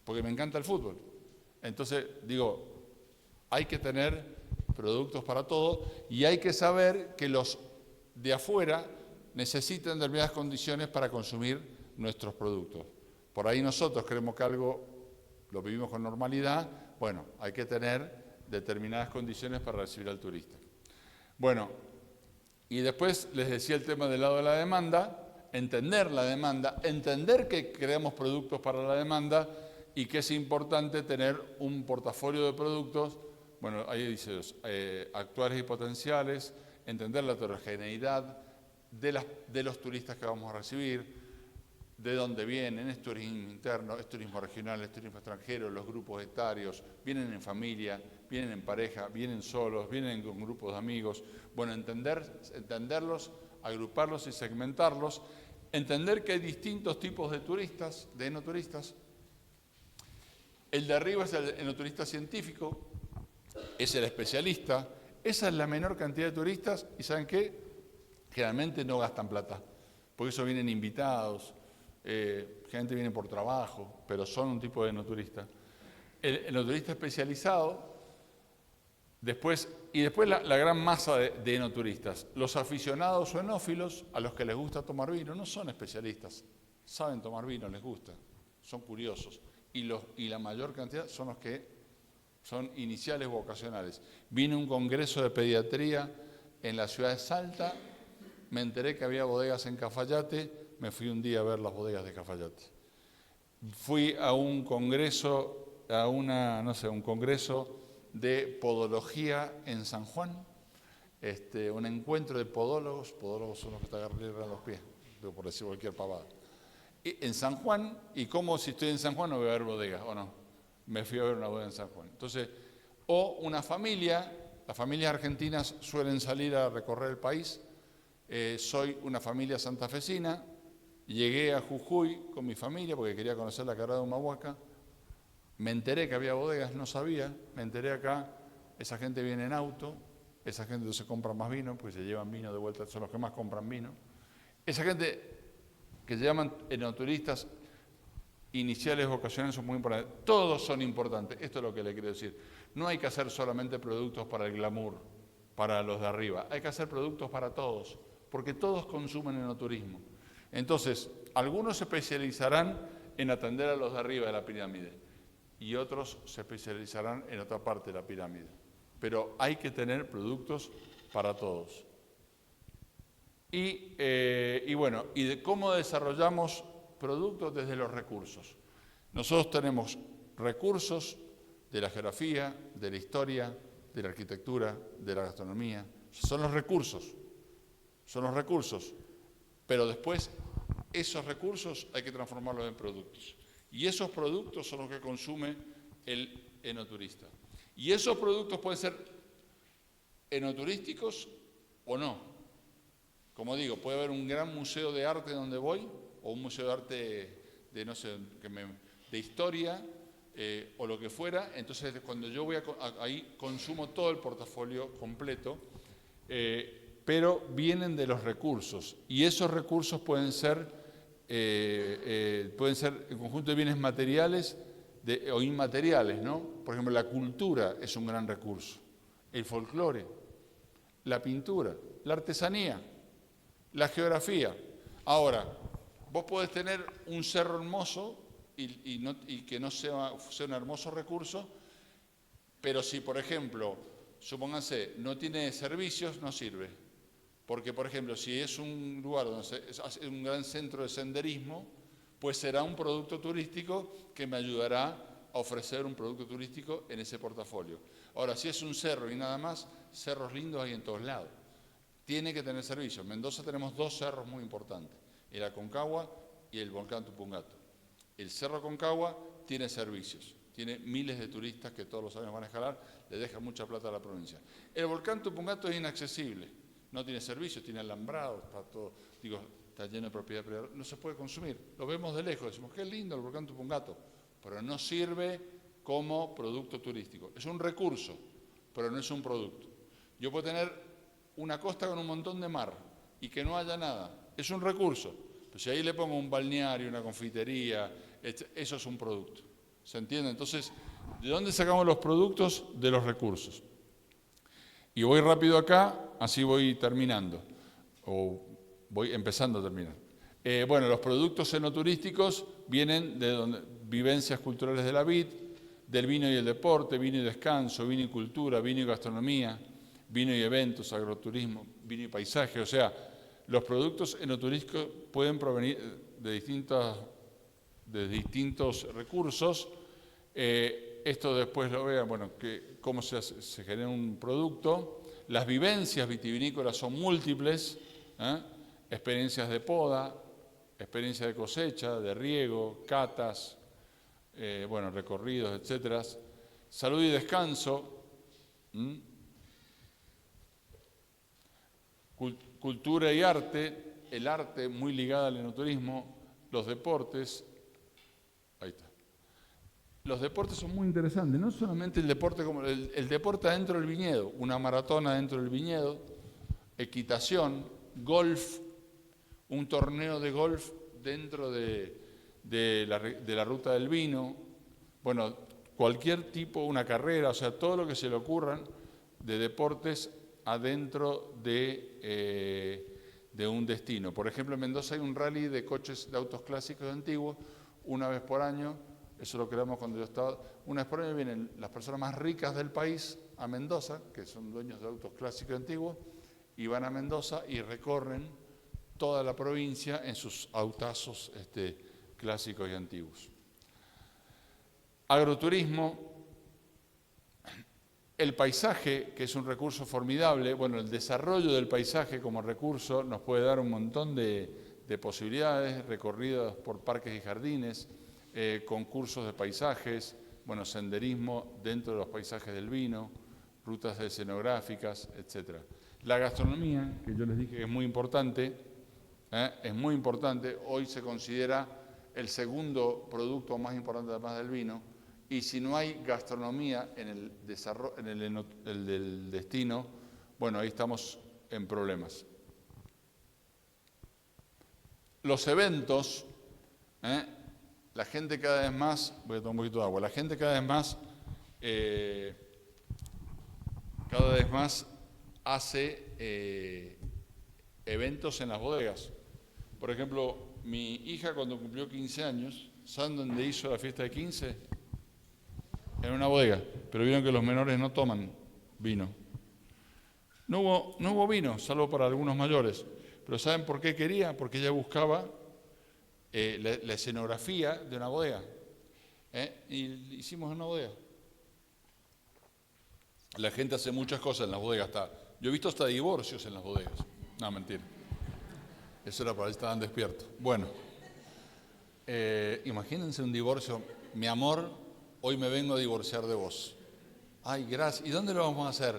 porque me encanta el fútbol. Entonces, hay que tener productos para todo y hay que saber que los de afuera necesitan determinadas condiciones para consumir nuestros productos. Por ahí nosotros creemos que algo lo vivimos con normalidad, bueno, hay que tener determinadas condiciones para recibir al turista. Bueno, y después les decía el tema del lado de la demanda, entender que creamos productos para la demanda y que es importante tener un portafolio de productos, bueno, ahí dice actuales y potenciales, entender la heterogeneidad de los turistas que vamos a recibir, de dónde vienen, es turismo interno, es turismo regional, es turismo extranjero, los grupos etarios, vienen en familia, vienen en pareja, vienen solos, vienen con grupos de amigos. Bueno, entenderlos, agruparlos y segmentarlos, entender que hay distintos tipos de turistas, de enoturistas, El de arriba es el enoturista científico, es el especialista. Esa es la menor cantidad de turistas y ¿saben qué? Generalmente no gastan plata, porque eso vienen invitados, gente viene por trabajo, pero son un tipo de enoturista. El enoturista especializado, después la gran masa de enoturistas. Los aficionados o enófilos, a los que les gusta tomar vino, no son especialistas, saben tomar vino, les gusta, son curiosos. Y la mayor cantidad son los que son iniciales o ocasionales. Vine a un congreso de pediatría en la ciudad de Salta, me enteré que había bodegas en Cafayate, me fui un día a ver las bodegas de Cafayate. Fui a un congreso, un congreso de podología en San Juan, un encuentro de podólogos son los que te agarran los pies, por decir cualquier pavada. En San Juan, y como si estoy en San Juan no voy a ver bodegas, ¿o no? Me fui a ver una bodega en San Juan. Entonces, o una familia, las familias argentinas suelen salir a recorrer el país, soy una familia santafesina, llegué a Jujuy con mi familia porque quería conocer la Quebrada de Humahuaca, me enteré que había bodegas, no sabía, me enteré acá, esa gente viene en auto, esa gente no se compra más vino, porque se llevan vino de vuelta, son los que más compran vino. Esa gente que se llaman enoturistas iniciales o ocasionales son muy importantes. Todos son importantes, esto es lo que le quiero decir. No hay que hacer solamente productos para el glamour, para los de arriba, hay que hacer productos para todos, porque todos consumen enoturismo. Entonces, algunos se especializarán en atender a los de arriba de la pirámide y otros se especializarán en otra parte de la pirámide. Pero hay que tener productos para todos. Y de cómo desarrollamos productos desde los recursos. Nosotros tenemos recursos de la geografía, de la historia, de la arquitectura, de la gastronomía. Son los recursos, pero después esos recursos hay que transformarlos en productos. Y esos productos son los que consume el enoturista. Y esos productos pueden ser enoturísticos o no. Como digo, puede haber un gran museo de arte donde voy, o un museo de arte de historia, o lo que fuera. Entonces, cuando yo voy ahí, consumo todo el portafolio completo, pero vienen de los recursos. Y esos recursos pueden ser el conjunto de bienes materiales o inmateriales, ¿no? Por ejemplo, la cultura es un gran recurso, el folclore, la pintura, la artesanía, la geografía. Ahora, vos podés tener un cerro hermoso y que no sea un hermoso recurso, pero si, por ejemplo, supónganse, no tiene servicios, no sirve. Porque, por ejemplo, si es un lugar donde es un gran centro de senderismo, pues será un producto turístico que me ayudará a ofrecer un producto turístico en ese portafolio. Ahora, si es un cerro y nada más, cerros lindos hay en todos lados. Tiene que tener servicios. En Mendoza tenemos dos cerros muy importantes, el Aconcagua y el volcán Tupungato. El Cerro Aconcagua tiene servicios, tiene miles de turistas que todos los años van a escalar, le deja mucha plata a la provincia. El volcán Tupungato es inaccesible, no tiene servicios, tiene alambrado, está lleno de propiedad privada, no se puede consumir. Lo vemos de lejos, decimos, qué lindo el volcán Tupungato, pero no sirve como producto turístico. Es un recurso, pero no es un producto. Yo puedo tener una costa con un montón de mar y que no haya nada, es un recurso. Pero si ahí le pongo un balneario, una confitería, eso es un producto. ¿Se entiende? Entonces, ¿de dónde sacamos los productos? De los recursos. Y voy rápido acá, así voy terminando, o voy empezando a terminar. Los productos enoturísticos vienen de vivencias culturales de la vid, del vino y el deporte, vino y descanso, vino y cultura, vino y gastronomía, vino y eventos, agroturismo, vino y paisaje. O sea, los productos enoturísticos pueden provenir de distintos recursos. Esto después lo vean, cómo se genera un producto. Las vivencias vitivinícolas son múltiples, experiencias de poda, experiencias de cosecha, de riego, catas, recorridos, etcétera. Salud y descanso, cultura y arte, el arte muy ligado al enoturismo, los deportes, ahí está. los deportes son muy interesantes, no solamente el deporte como el deporte adentro del viñedo, una maratona dentro del viñedo, equitación, golf, un torneo de golf dentro de la ruta del vino, bueno, cualquier tipo, una carrera, o sea, todo lo que se le ocurran de deportes adentro de un destino. Por ejemplo, en Mendoza hay un rally de coches, de autos clásicos antiguos, una vez por año. Eso lo creamos cuando yo estaba. Una vez por año vienen las personas más ricas del país a Mendoza, que son dueños de autos clásicos antiguos, y van a Mendoza y recorren toda la provincia en sus autazos clásicos y antiguos. Agroturismo, el paisaje, que es un recurso formidable. Bueno, el desarrollo del paisaje como recurso nos puede dar un montón de posibilidades, recorridos por parques y jardines, concursos de paisajes, bueno, senderismo dentro de los paisajes del vino, rutas escenográficas, etc. La gastronomía, que yo les dije que es muy importante, hoy se considera el segundo producto más importante además del vino, y si no hay gastronomía en el desarrollo, en el destino, bueno, ahí estamos en problemas. Los eventos, la gente cada vez más, voy a tomar un poquito de agua, la gente cada vez más hace eventos en las bodegas. Por ejemplo, mi hija cuando cumplió 15 años, ¿saben dónde hizo la fiesta de 15? En una bodega, pero vieron que los menores no toman vino. No hubo vino, salvo para algunos mayores, pero ¿saben por qué quería? Porque ella buscaba la escenografía de una bodega, y hicimos una bodega. La gente hace muchas cosas en las bodegas. Yo he visto hasta divorcios en las bodegas. No, mentira. Eso era para que estaban despiertos. Bueno, imagínense un divorcio. Mi amor, hoy me vengo a divorciar de vos. Ay, gracias. ¿Y dónde lo vamos a hacer?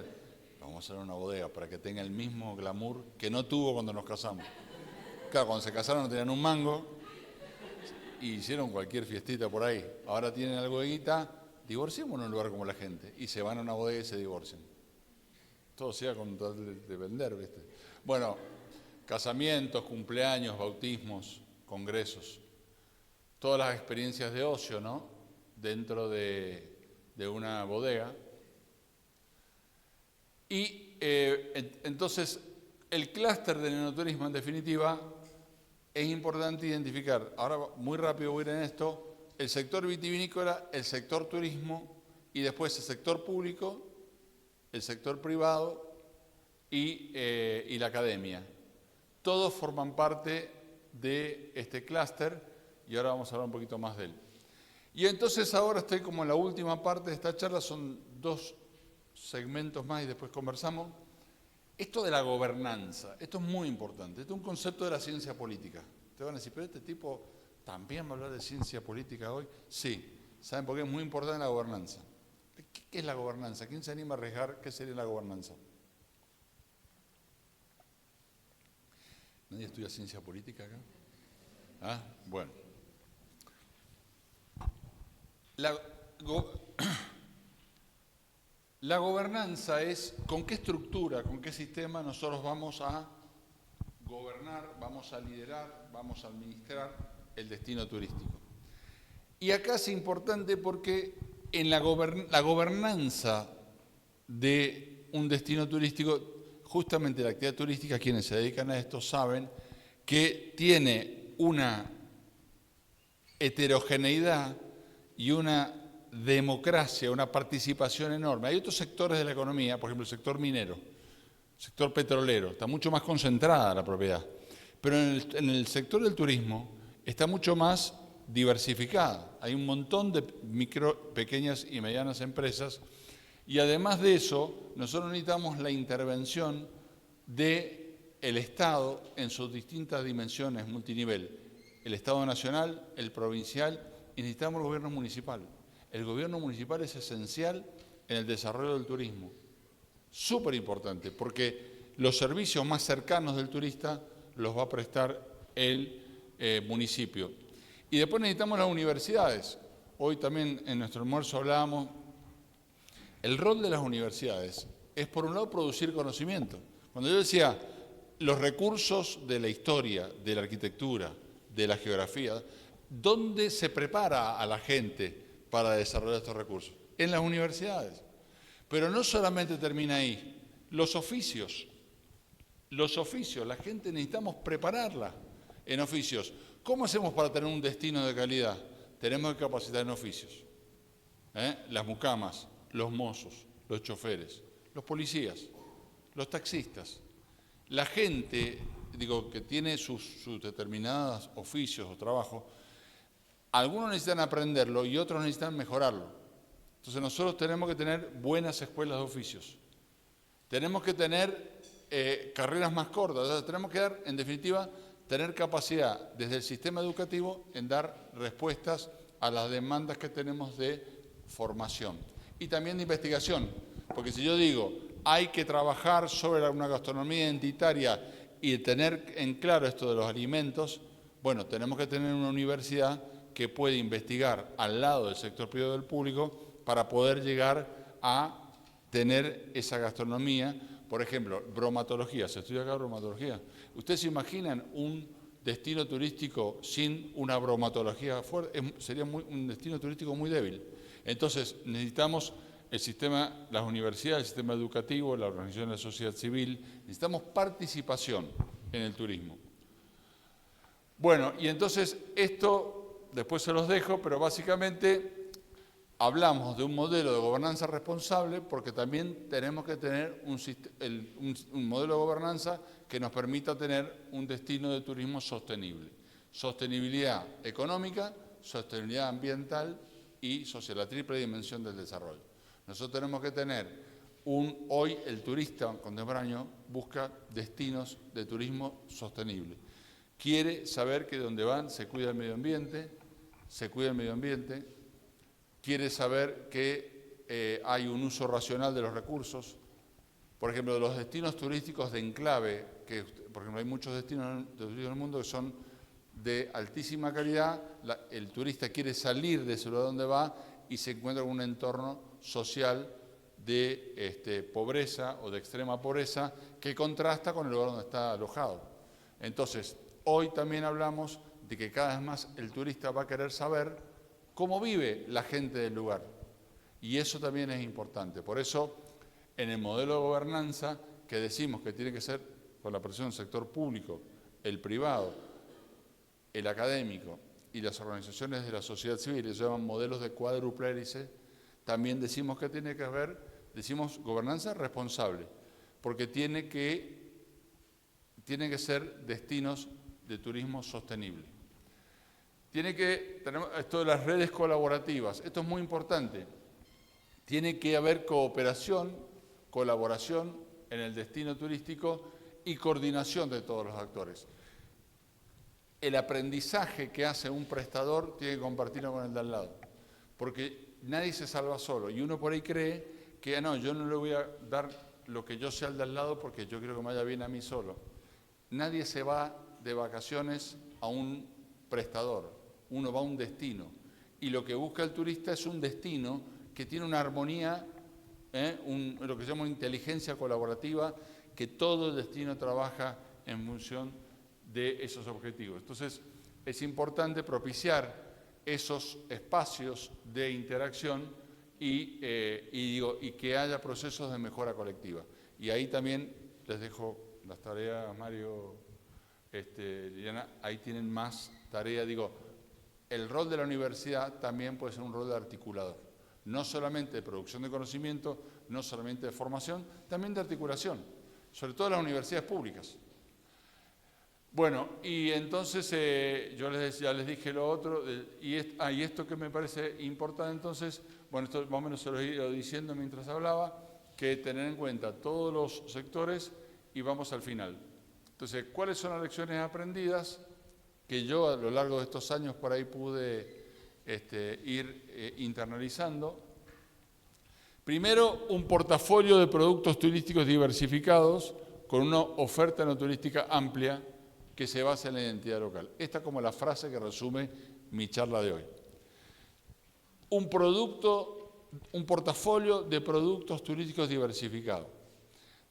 Lo vamos a hacer en una bodega para que tenga el mismo glamour que no tuvo cuando nos casamos. Claro, cuando se casaron no tenían un mango y hicieron cualquier fiestita por ahí. Ahora tienen algo de guita, divorciemos en un lugar como la gente. Y se van a una bodega y se divorcian. Todo sea con tal de vender, ¿viste? Bueno, casamientos, cumpleaños, bautismos, congresos. Todas las experiencias de ocio, ¿no? Dentro de una bodega. Y entonces, el clúster del enoturismo, en definitiva, es importante identificar. Ahora, muy rápido voy a ir en esto. El sector vitivinícola, el sector turismo y después el sector público, el sector privado y la academia. Todos forman parte de este clúster y ahora vamos a hablar un poquito más de él. Y entonces ahora estoy como en la última parte de esta charla, son 2 segmentos más y después conversamos. Esto de la gobernanza, esto es muy importante, esto es un concepto de la ciencia política. Te van a decir, pero este tipo también va a hablar de ciencia política hoy. Sí, ¿saben por qué es muy importante la gobernanza? ¿Qué es la gobernanza? ¿Quién se anima a arriesgar qué sería la gobernanza? ¿Nadie estudia ciencia política acá? Ah, bueno. La gobernanza es con qué estructura, con qué sistema nosotros vamos a gobernar, vamos a liderar, vamos a administrar el destino turístico. Y acá es importante porque en la gobernanza de un destino turístico, justamente la actividad turística, quienes se dedican a esto saben que tiene una heterogeneidad y una democracia, una participación enorme. Hay otros sectores de la economía, por ejemplo el sector minero, el sector petrolero, está mucho más concentrada la propiedad, pero en el sector del turismo está mucho más diversificada. Hay un montón de pequeñas y medianas empresas y además de eso nosotros necesitamos la intervención del Estado en sus distintas dimensiones multinivel, el Estado nacional, el provincial y necesitamos el gobierno municipal. El gobierno municipal es esencial en el desarrollo del turismo. Súper importante, porque los servicios más cercanos del turista los va a prestar el municipio. Y después necesitamos las universidades. hoy también en nuestro almuerzo hablábamos, el rol de las universidades es por un lado producir conocimiento. Cuando yo decía los recursos de la historia, de la arquitectura, de la geografía, ¿dónde se prepara a la gente para desarrollar estos recursos? En las universidades. Pero no solamente termina ahí, los oficios, la gente necesitamos prepararla en oficios. ¿Cómo hacemos para tener un destino de calidad? Tenemos que capacitar en oficios. Las mucamas, los mozos, los choferes, los policías, los taxistas. La gente, que tiene sus determinados oficios o trabajos, algunos necesitan aprenderlo y otros necesitan mejorarlo. Entonces nosotros tenemos que tener buenas escuelas de oficios. Tenemos que tener carreras más cortas. O sea, tenemos que dar, en definitiva, tener capacidad desde el sistema educativo en dar respuestas a las demandas que tenemos de formación y también de investigación. Porque si yo digo, hay que trabajar sobre una gastronomía identitaria y tener en claro esto de los alimentos, bueno, tenemos que tener una universidad que puede investigar al lado del sector privado y del público para poder llegar a tener esa gastronomía. Por ejemplo, bromatología, ¿se estudia acá bromatología? ¿Ustedes se imaginan un destino turístico sin una bromatología fuerte? Sería un destino turístico muy débil. Entonces, necesitamos el sistema, las universidades, el sistema educativo, la organización de la sociedad civil, necesitamos participación en el turismo. Bueno, y entonces esto, después se los dejo, pero básicamente hablamos de un modelo de gobernanza responsable porque también tenemos que tener un modelo de gobernanza que nos permita tener un destino de turismo sostenible. Sostenibilidad económica, sostenibilidad ambiental y social, la triple dimensión del desarrollo. Nosotros tenemos que tener hoy el turista contemporáneo busca destinos de turismo sostenible. Quiere saber que donde van se cuida el medio ambiente, quiere saber que hay un uso racional de los recursos. Por ejemplo, de los destinos turísticos de enclave, que por ejemplo hay muchos destinos en el mundo que son de altísima calidad, el turista quiere salir de ese lugar donde va y se encuentra con un entorno social de pobreza o de extrema pobreza que contrasta con el lugar donde está alojado. Entonces, hoy también hablamos de que cada vez más el turista va a querer saber cómo vive la gente del lugar. Y eso también es importante. Por eso, en el modelo de gobernanza, que decimos que tiene que ser con la presión del sector público, el privado, el académico y las organizaciones de la sociedad civil, que se llaman modelos de cuádruple hélice, también decimos que tiene que haber, decimos gobernanza responsable, porque tiene que ser destinos de turismo sostenible. Tenemos esto de las redes colaborativas, esto es muy importante. Tiene que haber cooperación, colaboración en el destino turístico y coordinación de todos los actores. El aprendizaje que hace un prestador tiene que compartirlo con el de al lado, porque nadie se salva solo y uno por ahí cree que no, yo no le voy a dar lo que yo sé al de al lado porque yo quiero que me vaya bien a mí solo. Nadie se va de vacaciones a un prestador, uno va a un destino y lo que busca el turista es un destino que tiene una armonía, lo que se llama inteligencia colaborativa, que todo el destino trabaja en función de esos objetivos. Entonces, es importante propiciar esos espacios de interacción y que haya procesos de mejora colectiva. Y ahí también les dejo las tareas, Mario, Liliana, ahí tienen más tarea. El rol de la universidad también puede ser un rol de articulador, no solamente de producción de conocimiento, no solamente de formación, también de articulación, sobre todo en las universidades públicas. Bueno, y entonces ya les dije lo otro, y esto que me parece importante entonces, bueno, esto más o menos se lo he ido diciendo mientras hablaba, que tener en cuenta todos los sectores y vamos al final. Entonces, ¿cuáles son las lecciones aprendidas que yo a lo largo de estos años por ahí pude ir internalizando? Primero, un portafolio de productos turísticos diversificados con una oferta no turística amplia que se basa en la identidad local. Esta es como la frase que resume mi charla de hoy. un portafolio de productos turísticos diversificados,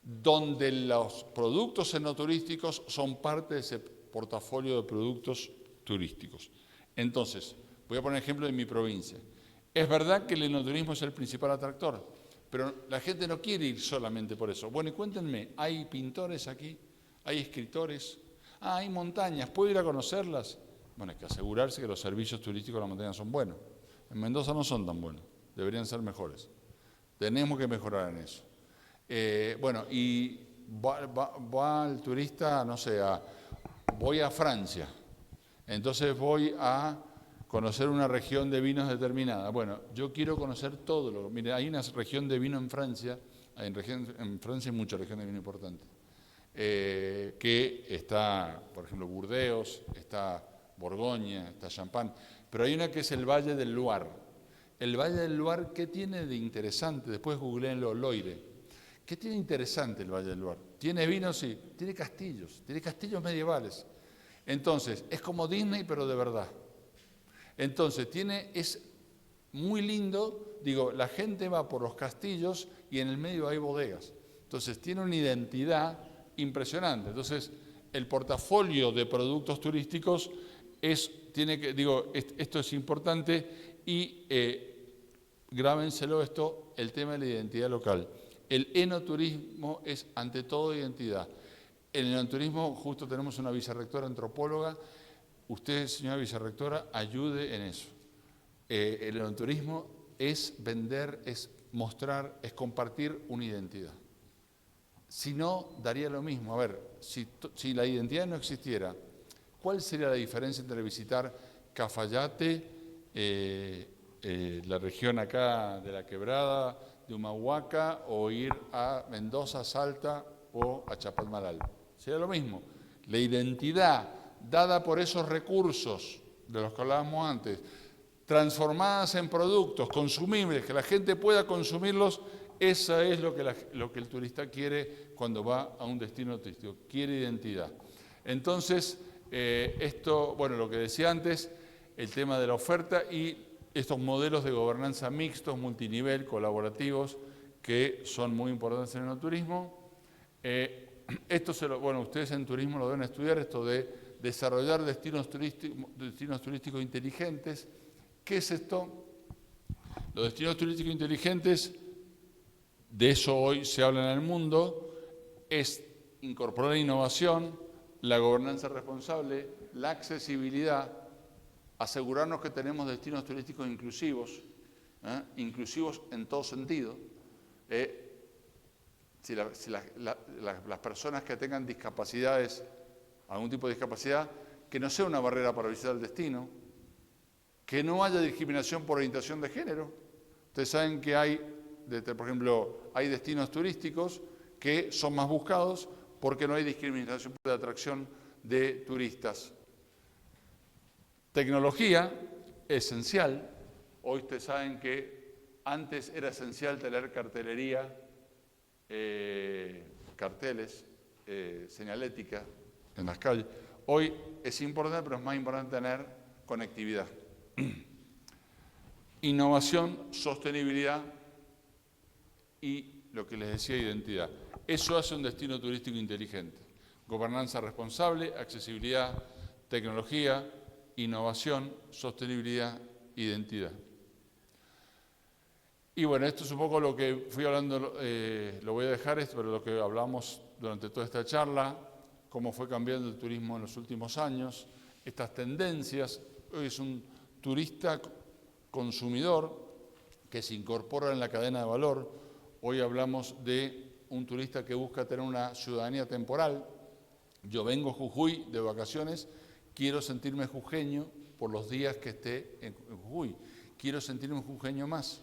donde los productos enoturísticos son parte de ese portafolio de productos turísticos. Entonces, voy a poner ejemplo de mi provincia. Es verdad que el enoturismo es el principal atractor, pero la gente no quiere ir solamente por eso. Bueno, y cuéntenme, ¿hay pintores aquí? ¿Hay escritores? Hay montañas, ¿puedo ir a conocerlas? Bueno, hay que asegurarse que los servicios turísticos de la montaña son buenos. En Mendoza no son tan buenos, deberían ser mejores. Tenemos que mejorar en eso. Bueno, y va el turista, no sé, voy a Francia, entonces voy a conocer una región de vinos determinada. Bueno, yo quiero conocer todo. Mire, hay una región de vino en Francia, en Francia hay mucha región de vino importante, que está, por ejemplo, Burdeos, está Borgoña, está Champagne, pero hay una que es el Valle del Loire. El Valle del Loire, ¿qué tiene de interesante? Después googleenlo, Loire. ¿Qué tiene interesante el Valle del Loire? Tiene vinos, sí, tiene castillos medievales. Entonces, es como Disney, pero de verdad. Entonces, es muy lindo, digo, la gente va por los castillos y en el medio hay bodegas. Entonces, tiene una identidad impresionante. Entonces, el portafolio de productos turísticos esto es importante y grábenselo esto, el tema de la identidad local. El enoturismo es ante todo identidad. En el enoturismo justo tenemos una vicerrectora antropóloga. Usted, señora vicerrectora, ayude en eso. El enoturismo es vender, es mostrar, es compartir una identidad. Si no, daría lo mismo. A ver, si la identidad no existiera, ¿cuál sería la diferencia entre visitar Cafayate, la región acá de la Quebrada, de Humahuaca, o ir a Mendoza, Salta o a Chapadmalal? Sería lo mismo. La identidad dada por esos recursos de los que hablábamos antes, transformadas en productos consumibles, que la gente pueda consumirlos, eso es lo que el turista quiere cuando va a un destino turístico, quiere identidad. Entonces, lo que decía antes, el tema de la oferta y estos modelos de gobernanza mixtos, multinivel, colaborativos, que son muy importantes en el turismo. Ustedes en turismo lo deben estudiar, esto de desarrollar destinos turísticos inteligentes. ¿Qué es esto? Los destinos turísticos inteligentes, de eso hoy se habla en el mundo, es incorporar innovación, la gobernanza responsable, la accesibilidad, asegurarnos que tenemos destinos turísticos inclusivos, inclusivos en todo sentido. Si las personas que tengan discapacidades, algún tipo de discapacidad, que no sea una barrera para visitar el destino, que no haya discriminación por orientación de género. Ustedes saben que por ejemplo, hay destinos turísticos que son más buscados porque no hay discriminación de atracción de turistas. Tecnología, esencial. Hoy ustedes saben que antes era esencial tener cartelería, carteles, señalética en las calles. Hoy es importante, pero es más importante tener conectividad. Innovación, sostenibilidad y lo que les decía, identidad. Eso hace un destino turístico inteligente. Gobernanza responsable, accesibilidad, tecnología, innovación, sostenibilidad, identidad. Y bueno, esto es un poco lo que fui hablando, lo voy a dejar esto, pero lo que hablamos durante toda esta charla, cómo fue cambiando el turismo en los últimos años, estas tendencias. Hoy es un turista consumidor que se incorpora en la cadena de valor. Hoy hablamos de un turista que busca tener una ciudadanía temporal. Yo vengo a Jujuy de vacaciones, quiero sentirme jujeño por los días que esté en Jujuy. Quiero sentirme un jujeño más.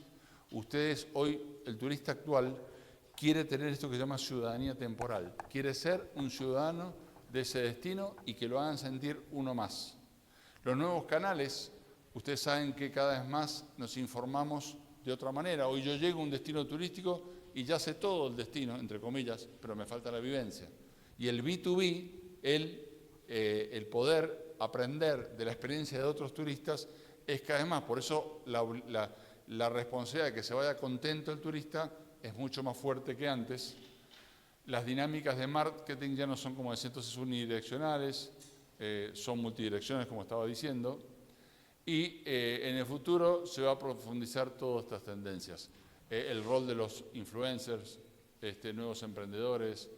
Ustedes hoy, el turista actual, quiere tener esto que se llama ciudadanía temporal. Quiere ser un ciudadano de ese destino y que lo hagan sentir uno más. Los nuevos canales, ustedes saben que cada vez más nos informamos de otra manera. Hoy yo llego a un destino turístico y ya sé todo el destino, entre comillas, pero me falta la vivencia. Y el B2B, el poder aprender de la experiencia de otros turistas es cada vez más. Por eso la responsabilidad de que se vaya contento el turista es mucho más fuerte que antes. Las dinámicas de marketing ya no son como decía entonces unidireccionales, son multidireccionales como estaba diciendo, y en el futuro se va a profundizar todas estas tendencias. El rol de los influencers, nuevos emprendedores,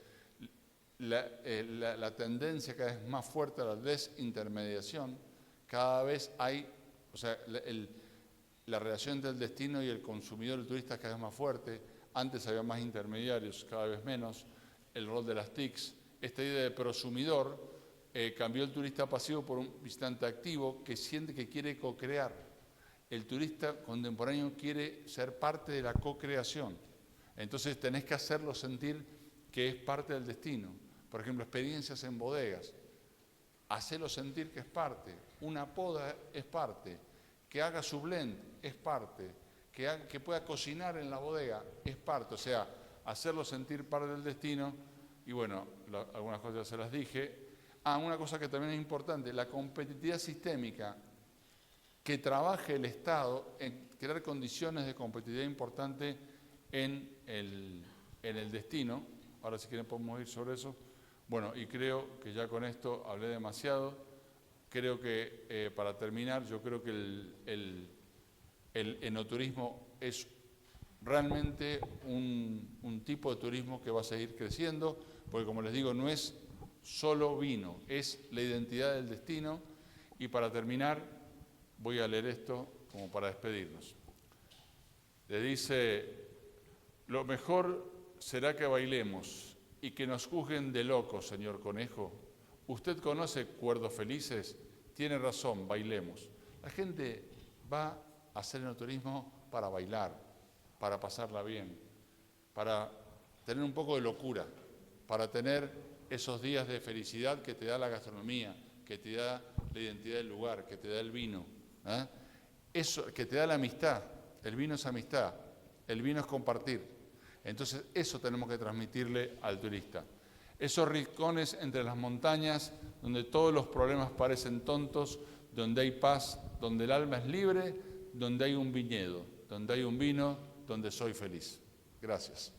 la tendencia cada vez más fuerte a la desintermediación, cada vez hay, o sea, la relación entre el destino y el consumidor, el turista es cada vez más fuerte, antes había más intermediarios, cada vez menos, el rol de las TICs, esta idea de prosumidor cambió el turista pasivo por un visitante activo que siente que quiere co-crear. El turista contemporáneo quiere ser parte de la co-creación, entonces tenés que hacerlo sentir que es parte del destino. Por ejemplo, experiencias en bodegas, hacerlo sentir que es parte, una poda es parte, que haga su blend es parte, que pueda cocinar en la bodega es parte, o sea, hacerlo sentir parte del destino. Y bueno, algunas cosas ya se las dije. Una cosa que también es importante, la competitividad sistémica, que trabaje el Estado en crear condiciones de competitividad importante en el destino. Ahora si quieren podemos ir sobre eso. Bueno, y creo que ya con esto hablé demasiado. Creo que para terminar, yo creo que el enoturismo es realmente un tipo de turismo que va a seguir creciendo, porque como les digo, no es solo vino, es la identidad del destino. Y para terminar, voy a leer esto como para despedirnos. Le dice, lo mejor será que bailemos y que nos juzguen de locos, señor Conejo. Usted conoce Cuerdos Felices, tiene razón, bailemos. La gente va a hacer enoturismo para bailar, para pasarla bien, para tener un poco de locura, para tener esos días de felicidad que te da la gastronomía, que te da la identidad del lugar, que te da el vino, eso, que te da la amistad. El vino es amistad, el vino es compartir. Entonces eso tenemos que transmitirle al turista. Esos rincones entre las montañas, donde todos los problemas parecen tontos, donde hay paz, donde el alma es libre, donde hay un viñedo, donde hay un vino, donde soy feliz. Gracias.